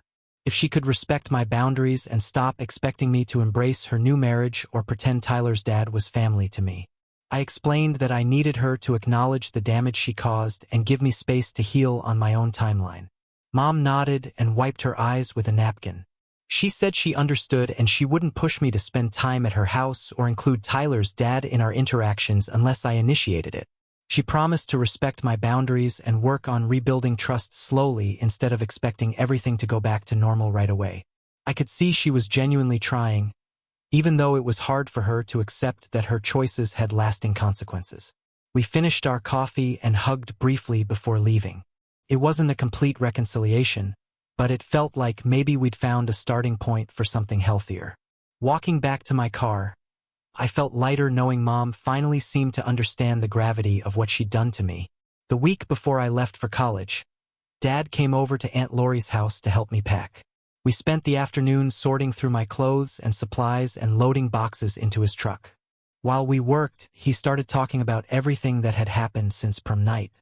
If she could respect my boundaries and stop expecting me to embrace her new marriage or pretend Tyler's dad was family to me. I explained that I needed her to acknowledge the damage she caused and give me space to heal on my own timeline. Mom nodded and wiped her eyes with a napkin. She said she understood and she wouldn't push me to spend time at her house or include Tyler's dad in our interactions unless I initiated it. She promised to respect my boundaries and work on rebuilding trust slowly instead of expecting everything to go back to normal right away. I could see she was genuinely trying, even though it was hard for her to accept that her choices had lasting consequences. We finished our coffee and hugged briefly before leaving. It wasn't a complete reconciliation, but it felt like maybe we'd found a starting point for something healthier. Walking back to my car, I felt lighter knowing Mom finally seemed to understand the gravity of what she'd done to me. The week before I left for college, Dad came over to Aunt Lori's house to help me pack. We spent the afternoon sorting through my clothes and supplies and loading boxes into his truck. While we worked, he started talking about everything that had happened since prom night.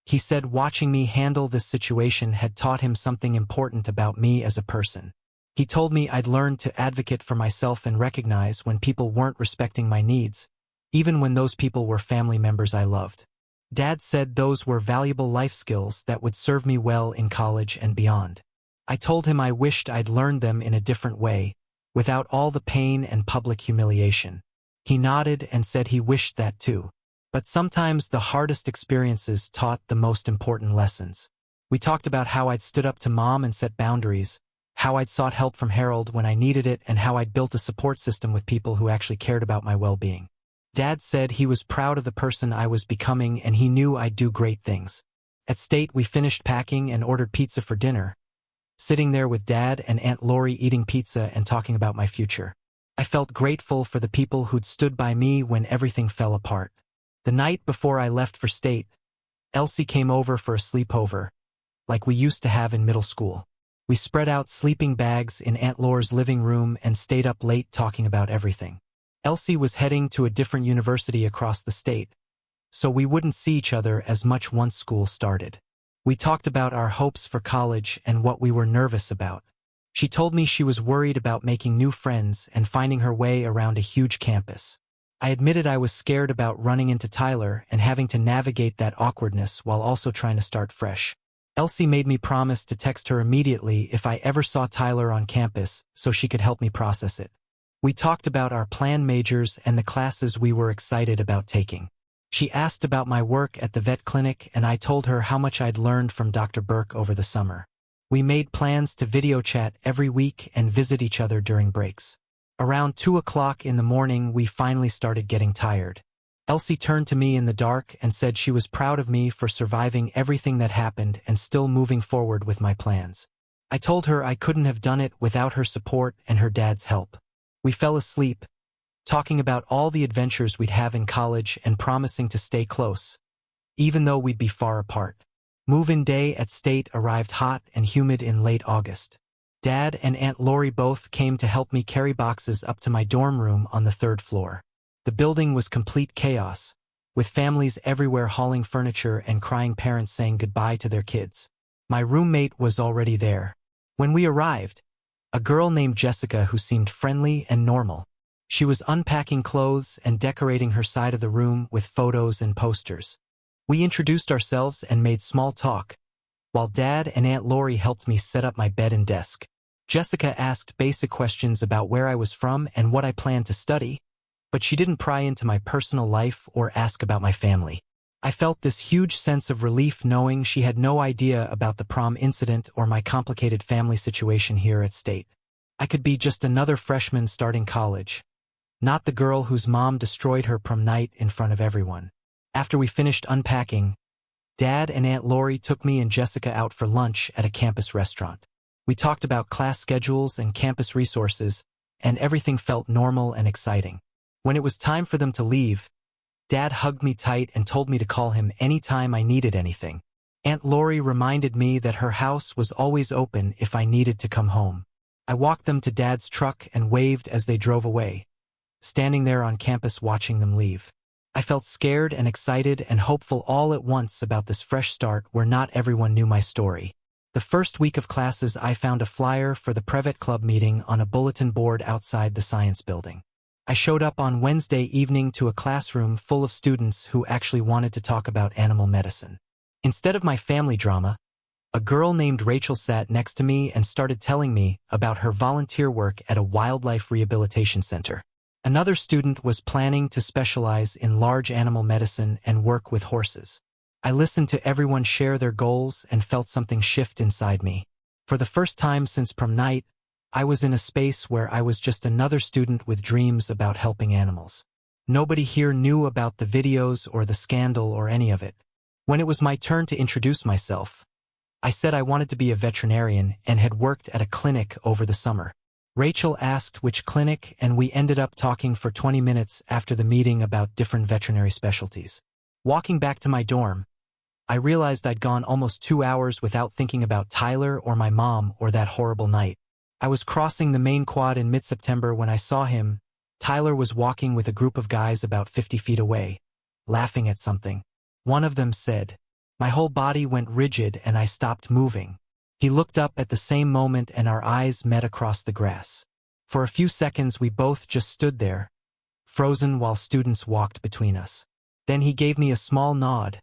He said watching me handle this situation had taught him something important about me as a person. He told me I'd learned to advocate for myself and recognize when people weren't respecting my needs, even when those people were family members I loved. Dad said those were valuable life skills that would serve me well in college and beyond. I told him I wished I'd learned them in a different way, without all the pain and public humiliation. He nodded and said he wished that too. But sometimes the hardest experiences taught the most important lessons. We talked about how I'd stood up to Mom and set boundaries, how I'd sought help from Harold when I needed it, and how I'd built a support system with people who actually cared about my well-being. Dad said he was proud of the person I was becoming and he knew I'd do great things. At State, we finished packing and ordered pizza for dinner, sitting there with Dad and Aunt Lori eating pizza and talking about my future. I felt grateful for the people who'd stood by me when everything fell apart. The night before I left for State, Elsie came over for a sleepover, like we used to have in middle school. We spread out sleeping bags in Aunt Laura's living room and stayed up late talking about everything. Elsie was heading to a different university across the state, so we wouldn't see each other as much once school started. We talked about our hopes for college and what we were nervous about. She told me she was worried about making new friends and finding her way around a huge campus. I admitted I was scared about running into Tyler and having to navigate that awkwardness while also trying to start fresh. Elsie made me promise to text her immediately if I ever saw Tyler on campus so she could help me process it. We talked about our planned majors and the classes we were excited about taking. She asked about my work at the vet clinic and I told her how much I'd learned from Dr. Burke over the summer. We made plans to video chat every week and visit each other during breaks. Around 2 o'clock in the morning, we finally started getting tired. Elsie turned to me in the dark and said she was proud of me for surviving everything that happened and still moving forward with my plans. I told her I couldn't have done it without her support and her dad's help. We fell asleep, talking about all the adventures we'd have in college and promising to stay close, even though we'd be far apart. Move-in day at State arrived hot and humid in late August. Dad and Aunt Lori both came to help me carry boxes up to my dorm room on the 3rd floor. The building was complete chaos, with families everywhere hauling furniture and crying parents saying goodbye to their kids. My roommate was already there. When we arrived, a girl named Jessica who seemed friendly and normal. She was unpacking clothes and decorating her side of the room with photos and posters. We introduced ourselves and made small talk, while Dad and Aunt Lori helped me set up my bed and desk. Jessica asked basic questions about where I was from and what I planned to study, but she didn't pry into my personal life or ask about my family. I felt this huge sense of relief knowing she had no idea about the prom incident or my complicated family situation here at State. I could be just another freshman starting college, not the girl whose mom destroyed her prom night in front of everyone. After we finished unpacking, Dad and Aunt Lori took me and Jessica out for lunch at a campus restaurant. We talked about class schedules and campus resources, and everything felt normal and exciting. When it was time for them to leave, Dad hugged me tight and told me to call him anytime I needed anything. Aunt Lori reminded me that her house was always open if I needed to come home. I walked them to Dad's truck and waved as they drove away, standing there on campus watching them leave. I felt scared and excited and hopeful all at once about this fresh start where not everyone knew my story. The first week of classes, I found a flyer for the Prevet Club meeting on a bulletin board outside the science building. I showed up on Wednesday evening to a classroom full of students who actually wanted to talk about animal medicine. Instead of my family drama, a girl named Rachel sat next to me and started telling me about her volunteer work at a wildlife rehabilitation center. Another student was planning to specialize in large animal medicine and work with horses. I listened to everyone share their goals and felt something shift inside me. For the first time since prom night, I was in a space where I was just another student with dreams about helping animals. Nobody here knew about the videos or the scandal or any of it. When it was my turn to introduce myself, I said I wanted to be a veterinarian and had worked at a clinic over the summer. Rachel asked which clinic, and we ended up talking for 20 minutes after the meeting about different veterinary specialties. Walking back to my dorm, I realized I'd gone almost 2 hours without thinking about Tyler or my mom or that horrible night. I was crossing the main quad in mid-September when I saw him. Tyler was walking with a group of guys about 50 feet away, laughing at something. One of them said, "My whole body went rigid and I stopped moving." He looked up at the same moment and our eyes met across the grass. For a few seconds we both just stood there, frozen while students walked between us. Then he gave me a small nod,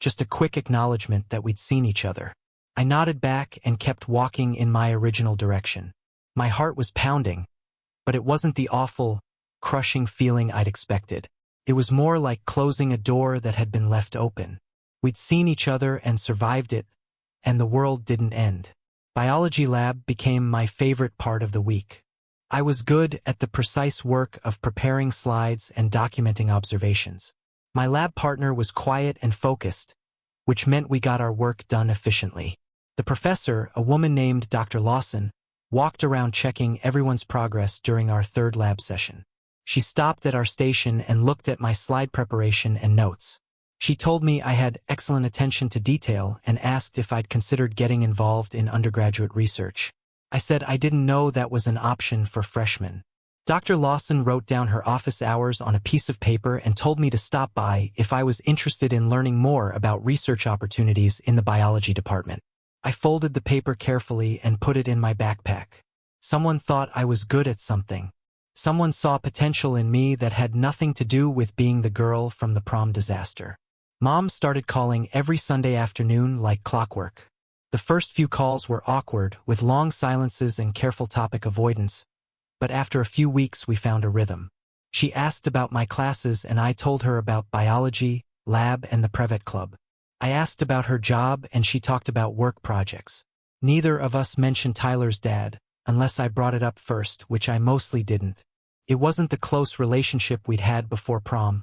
just a quick acknowledgement that we'd seen each other. I nodded back and kept walking in my original direction. My heart was pounding, but it wasn't the awful, crushing feeling I'd expected. It was more like closing a door that had been left open. We'd seen each other and survived it, and the world didn't end. Biology lab became my favorite part of the week. I was good at the precise work of preparing slides and documenting observations. My lab partner was quiet and focused, which meant we got our work done efficiently. The professor, a woman named Dr. Lawson, walked around checking everyone's progress during our third lab session. She stopped at our station and looked at my slide preparation and notes. She told me I had excellent attention to detail and asked if I'd considered getting involved in undergraduate research. I said I didn't know that was an option for freshmen. Dr. Lawson wrote down her office hours on a piece of paper and told me to stop by if I was interested in learning more about research opportunities in the biology department. I folded the paper carefully and put it in my backpack. Someone thought I was good at something. Someone saw potential in me that had nothing to do with being the girl from the prom disaster. Mom started calling every Sunday afternoon like clockwork. The first few calls were awkward, with long silences and careful topic avoidance, but after a few weeks we found a rhythm. She asked about my classes and I told her about biology, lab, and the Prevet Club. I asked about her job and she talked about work projects. Neither of us mentioned Tyler's dad, unless I brought it up first, which I mostly didn't. It wasn't the close relationship we'd had before prom,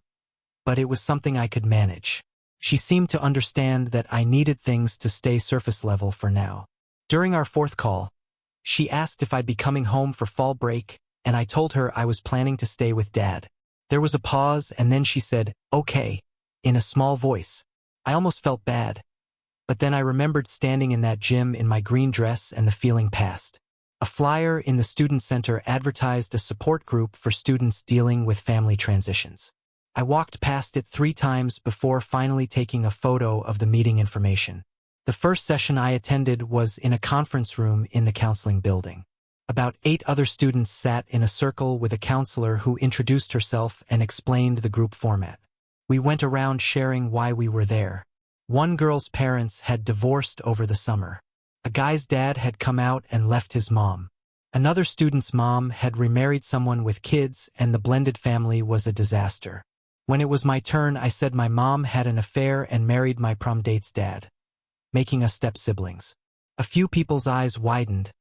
but it was something I could manage. She seemed to understand that I needed things to stay surface level for now. During our fourth call, she asked if I'd be coming home for fall break, and I told her I was planning to stay with Dad. There was a pause, and then she said, "Okay," in a small voice. I almost felt bad, but then I remembered standing in that gym in my green dress and the feeling passed. A flyer in the student center advertised a support group for students dealing with family transitions. I walked past it 3 times before finally taking a photo of the meeting information. The first session I attended was in a conference room in the counseling building. About 8 other students sat in a circle with a counselor who introduced herself and explained the group format. We went around sharing why we were there. One girl's parents had divorced over the summer. A guy's dad had come out and left his mom. Another student's mom had remarried someone with kids, and the blended family was a disaster. When it was my turn, I said my mom had an affair and married my prom date's dad, making us step-siblings. A few people's eyes widened,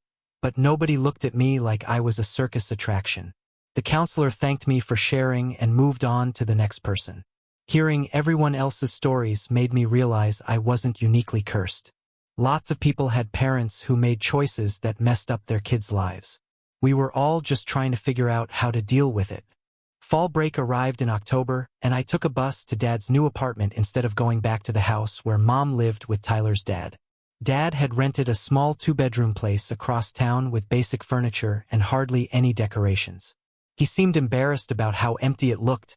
but nobody looked at me like I was a circus attraction. The counselor thanked me for sharing and moved on to the next person. Hearing everyone else's stories made me realize I wasn't uniquely cursed. Lots of people had parents who made choices that messed up their kids' lives. We were all just trying to figure out how to deal with it. Fall break arrived in October, and I took a bus to Dad's new apartment instead of going back to the house where Mom lived with Tyler's dad. Dad had rented a small 2-bedroom place across town with basic furniture and hardly any decorations. He seemed embarrassed about how empty it looked,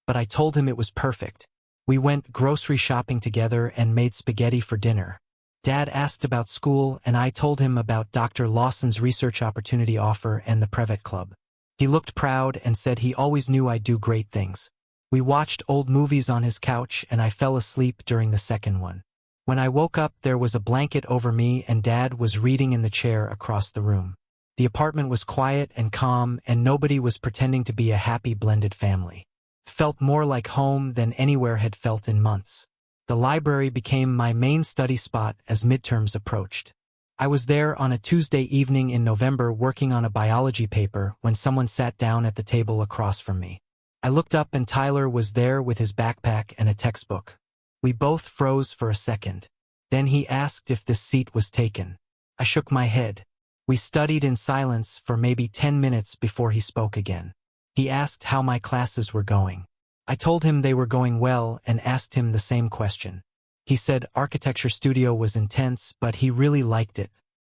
but I told him it was perfect. We went grocery shopping together and made spaghetti for dinner. Dad asked about school, and I told him about Dr. Lawson's research opportunity offer and the Prevet Club. He looked proud and said he always knew I'd do great things. We watched old movies on his couch and I fell asleep during the second one. When I woke up, there was a blanket over me and Dad was reading in the chair across the room. The apartment was quiet and calm and nobody was pretending to be a happy blended family. It felt more like home than anywhere had felt in months. The library became my main study spot as midterms approached. I was there on a Tuesday evening in November working on a biology paper when someone sat down at the table across from me. I looked up and Tyler was there with his backpack and a textbook. We both froze for a second. Then he asked if this seat was taken. I shook my head. We studied in silence for maybe 10 minutes before he spoke again. He asked how my classes were going. I told him they were going well and asked him the same question. He said architecture studio was intense, but he really liked it.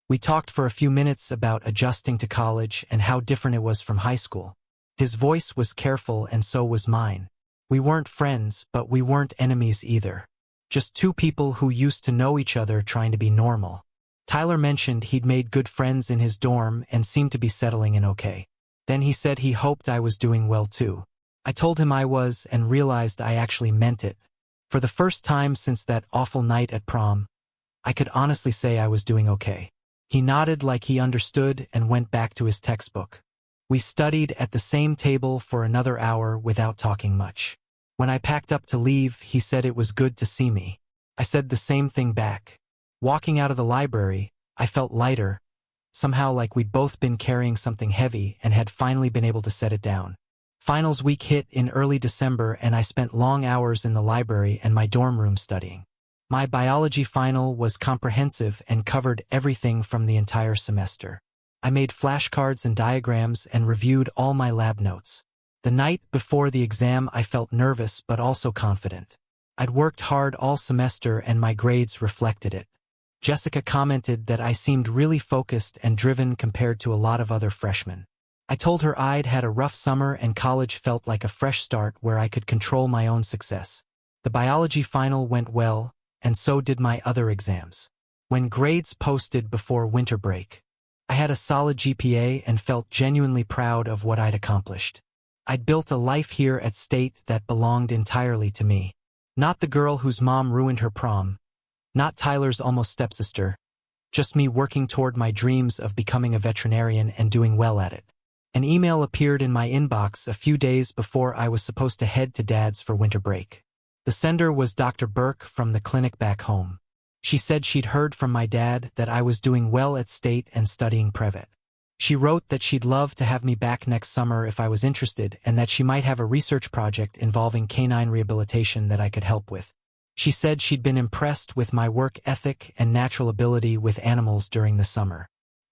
We talked for a few minutes about adjusting to college and how different it was from high school. His voice was careful and so was mine. We weren't friends, but we weren't enemies either. Just two people who used to know each other trying to be normal. Tyler mentioned he'd made good friends in his dorm and seemed to be settling in okay. Then he said he hoped I was doing well too. I told him I was and realized I actually meant it. For the first time since that awful night at prom, I could honestly say I was doing okay. He nodded like he understood and went back to his textbook. We studied at the same table for another hour without talking much. When I packed up to leave, he said it was good to see me. I said the same thing back. Walking out of the library, I felt lighter, somehow like we'd both been carrying something heavy and had finally been able to set it down. Finals week hit in early December and I spent long hours in the library and my dorm room studying. My biology final was comprehensive and covered everything from the entire semester. I made flashcards and diagrams and reviewed all my lab notes. The night before the exam I felt nervous but also confident. I'd worked hard all semester and my grades reflected it. Jessica commented that I seemed really focused and driven compared to a lot of other freshmen. I told her I'd had a rough summer and college felt like a fresh start where I could control my own success. The biology final went well, and so did my other exams. When grades posted before winter break, I had a solid GPA and felt genuinely proud of what I'd accomplished. I'd built a life here at State that belonged entirely to me. Not the girl whose mom ruined her prom. Not Tyler's almost stepsister. Just me working toward my dreams of becoming a veterinarian and doing well at it. An email appeared in my inbox a few days before I was supposed to head to Dad's for winter break. The sender was Dr. Burke from the clinic back home. She said she'd heard from my dad that I was doing well at State and studying Prevet. She wrote that she'd love to have me back next summer if I was interested and that she might have a research project involving canine rehabilitation that I could help with. She said she'd been impressed with my work ethic and natural ability with animals during the summer.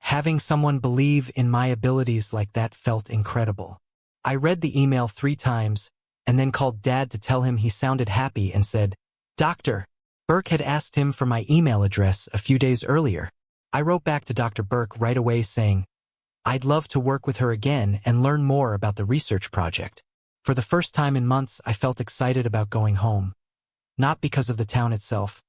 Having someone believe in my abilities like that felt incredible. I read the email 3 times and then called Dad to tell him he sounded happy and said, "Dr. Burke had asked him for my email address a few days earlier." I wrote back to Dr. Burke right away saying, I'd love to work with her again and learn more about the research project. For the first time in months, I felt excited about going home. Not because of the town itself,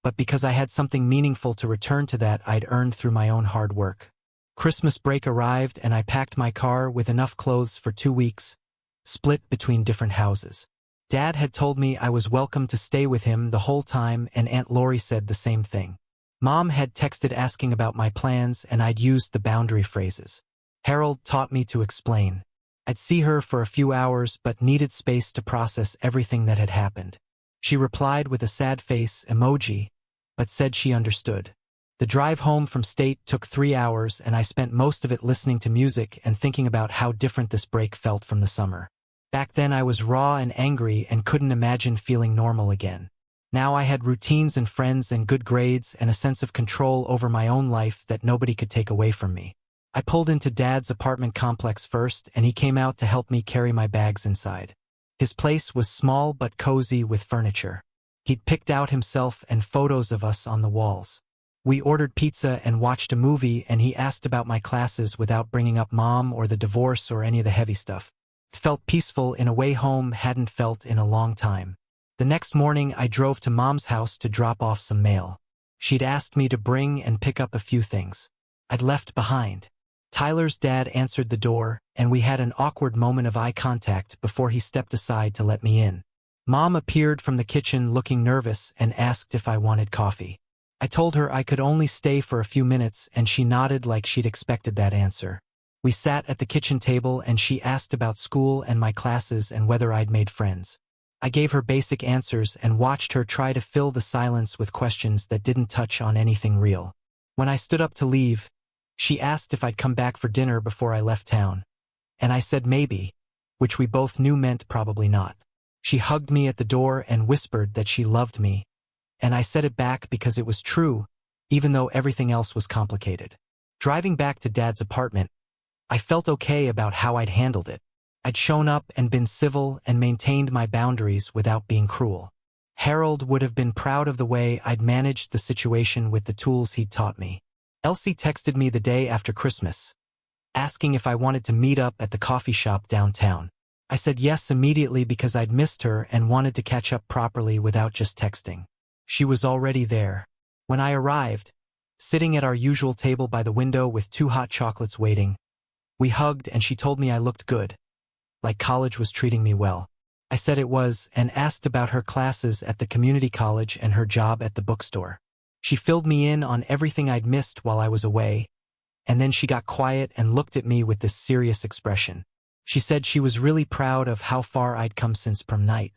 but because I had something meaningful to return to that I'd earned through my own hard work. Christmas break arrived and I packed my car with enough clothes for 2 weeks, split between different houses. Dad had told me I was welcome to stay with him the whole time and Aunt Lori said the same thing. Mom had texted asking about my plans and I'd used the boundary phrases. Harold taught me to explain. I'd see her for a few hours but needed space to process everything that had happened. She replied with a sad face emoji, but said she understood. The drive home from State took 3 hours and I spent most of it listening to music and thinking about how different this break felt from the summer. Back then I was raw and angry and couldn't imagine feeling normal again. Now I had routines and friends and good grades and a sense of control over my own life that nobody could take away from me. I pulled into Dad's apartment complex first and he came out to help me carry my bags inside. His place was small but cozy with furniture. He'd picked out himself and photos of us on the walls. We ordered pizza and watched a movie and he asked about my classes without bringing up Mom or the divorce or any of the heavy stuff. It felt peaceful in a way home hadn't felt in a long time. The next morning I drove to Mom's house to drop off some mail. She'd asked me to bring and pick up a few things I'd left behind. Tyler's dad answered the door, and we had an awkward moment of eye contact before he stepped aside to let me in. Mom appeared from the kitchen looking nervous and asked if I wanted coffee. I told her I could only stay for a few minutes and she nodded like she'd expected that answer. We sat at the kitchen table and she asked about school and my classes and whether I'd made friends. I gave her basic answers and watched her try to fill the silence with questions that didn't touch on anything real. When I stood up to leave, she asked if I'd come back for dinner before I left town, and I said maybe, which we both knew meant probably not. She hugged me at the door and whispered that she loved me, and I said it back because it was true, even though everything else was complicated. Driving back to Dad's apartment, I felt okay about how I'd handled it. I'd shown up and been civil and maintained my boundaries without being cruel. Harold would have been proud of the way I'd managed the situation with the tools he'd taught me. Elsie texted me the day after Christmas, asking if I wanted to meet up at the coffee shop downtown. I said yes immediately because I'd missed her and wanted to catch up properly without just texting. She was already there. When I arrived, sitting at our usual table by the window with 2 hot chocolates waiting, we hugged and she told me I looked good, like college was treating me well. I said it was and asked about her classes at the community college and her job at the bookstore. She filled me in on everything I'd missed while I was away, and then she got quiet and looked at me with this serious expression. She said she was really proud of how far I'd come since prom night.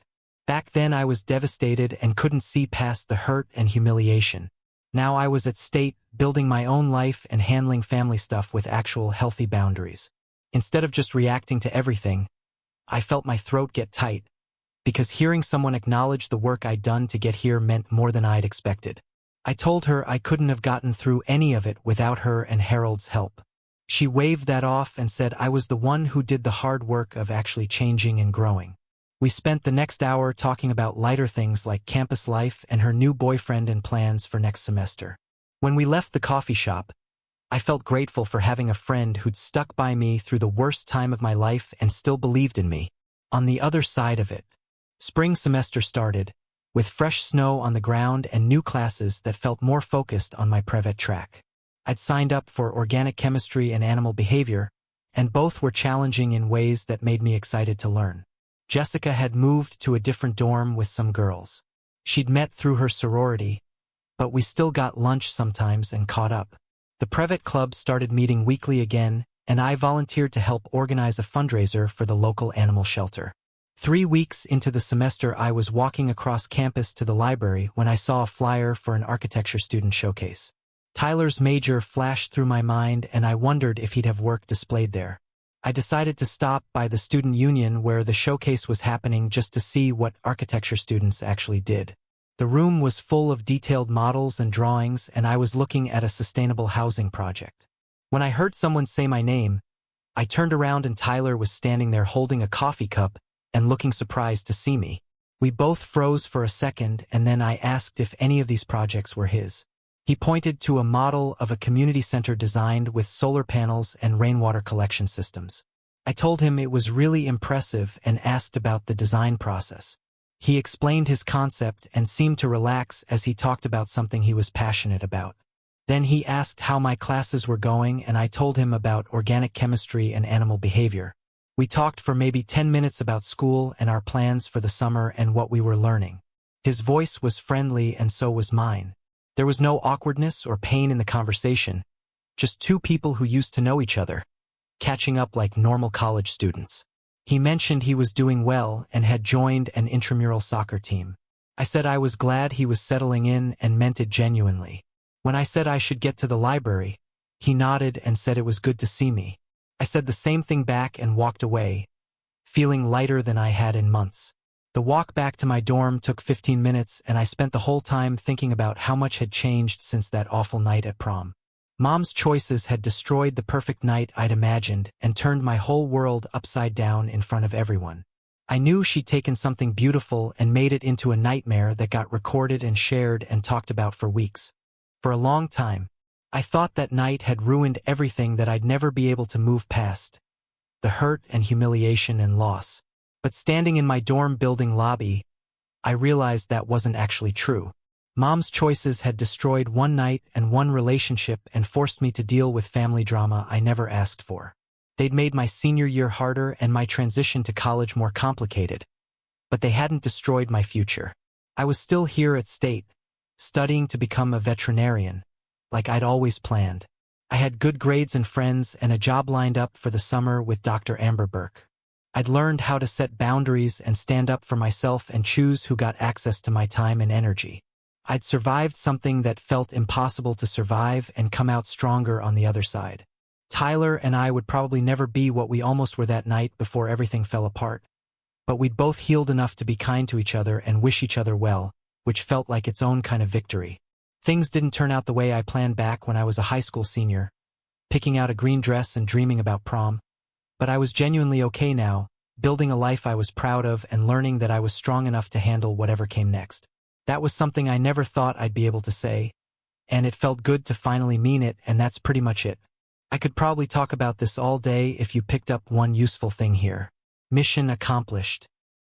Back then I was devastated and couldn't see past the hurt and humiliation. Now I was at state, building my own life and handling family stuff with actual healthy boundaries. Instead of just reacting to everything, I felt my throat get tight, because hearing someone acknowledge the work I'd done to get here meant more than I'd expected. I told her I couldn't have gotten through any of it without her and Harold's help. She waved that off and said I was the one who did the hard work of actually changing and growing. We spent the next hour talking about lighter things like campus life and her new boyfriend and plans for next semester. When we left the coffee shop, I felt grateful for having a friend who'd stuck by me through the worst time of my life and still believed in me. On the other side of it, spring semester started, with fresh snow on the ground and new classes that felt more focused on my Prevet track. I'd signed up for organic chemistry and animal behavior, and both were challenging in ways that made me excited to learn. Jessica had moved to a different dorm with some girls. She'd met through her sorority, but we still got lunch sometimes and caught up. The Prevet Club started meeting weekly again, and I volunteered to help organize a fundraiser for the local animal shelter. 3 weeks into the semester, I was walking across campus to the library when I saw a flyer for an architecture student showcase. Tyler's major flashed through my mind, and I wondered if he'd have work displayed there. I decided to stop by the student union where the showcase was happening just to see what architecture students actually did. The room was full of detailed models and drawings, and I was looking at a sustainable housing project. When I heard someone say my name, I turned around and Tyler was standing there holding a coffee cup and looking surprised to see me. We both froze for a second, and then I asked if any of these projects were his. He pointed to a model of a community center designed with solar panels and rainwater collection systems. I told him it was really impressive and asked about the design process. He explained his concept and seemed to relax as he talked about something he was passionate about. Then he asked how my classes were going, and I told him about organic chemistry and animal behavior. We talked for maybe 10 minutes about school and our plans for the summer and what we were learning. His voice was friendly, and so was mine. There was no awkwardness or pain in the conversation, just 2 people who used to know each other, catching up like normal college students. He mentioned he was doing well and had joined an intramural soccer team. I said I was glad he was settling in and meant it genuinely. When I said I should get to the library, he nodded and said it was good to see me. I said the same thing back and walked away, feeling lighter than I had in months. The walk back to my dorm took 15 minutes, and I spent the whole time thinking about how much had changed since that awful night at prom. Mom's choices had destroyed the perfect night I'd imagined and turned my whole world upside down in front of everyone. I knew she'd taken something beautiful and made it into a nightmare that got recorded and shared and talked about for weeks. For a long time, I thought that night had ruined everything that I'd never be able to move past, the hurt and humiliation and loss. But standing in my dorm building lobby, I realized that wasn't actually true. Mom's choices had destroyed one night and one relationship and forced me to deal with family drama I never asked for. They'd made my senior year harder and my transition to college more complicated, but they hadn't destroyed my future. I was still here at State, studying to become a veterinarian, like I'd always planned. I had good grades and friends and a job lined up for the summer with Dr. Amber Burke. I'd learned how to set boundaries and stand up for myself and choose who got access to my time and energy. I'd survived something that felt impossible to survive and come out stronger on the other side. Tyler and I would probably never be what we almost were that night before everything fell apart. But we'd both healed enough to be kind to each other and wish each other well, which felt like its own kind of victory. Things didn't turn out the way I planned back when I was a high school senior, picking out a green dress and dreaming about prom. But I was genuinely okay now, building a life I was proud of and learning that I was strong enough to handle whatever came next. That was something I never thought I'd be able to say, and it felt good to finally mean it, and that's pretty much it. I could probably talk about this all day if you picked up one useful thing here. Mission accomplished.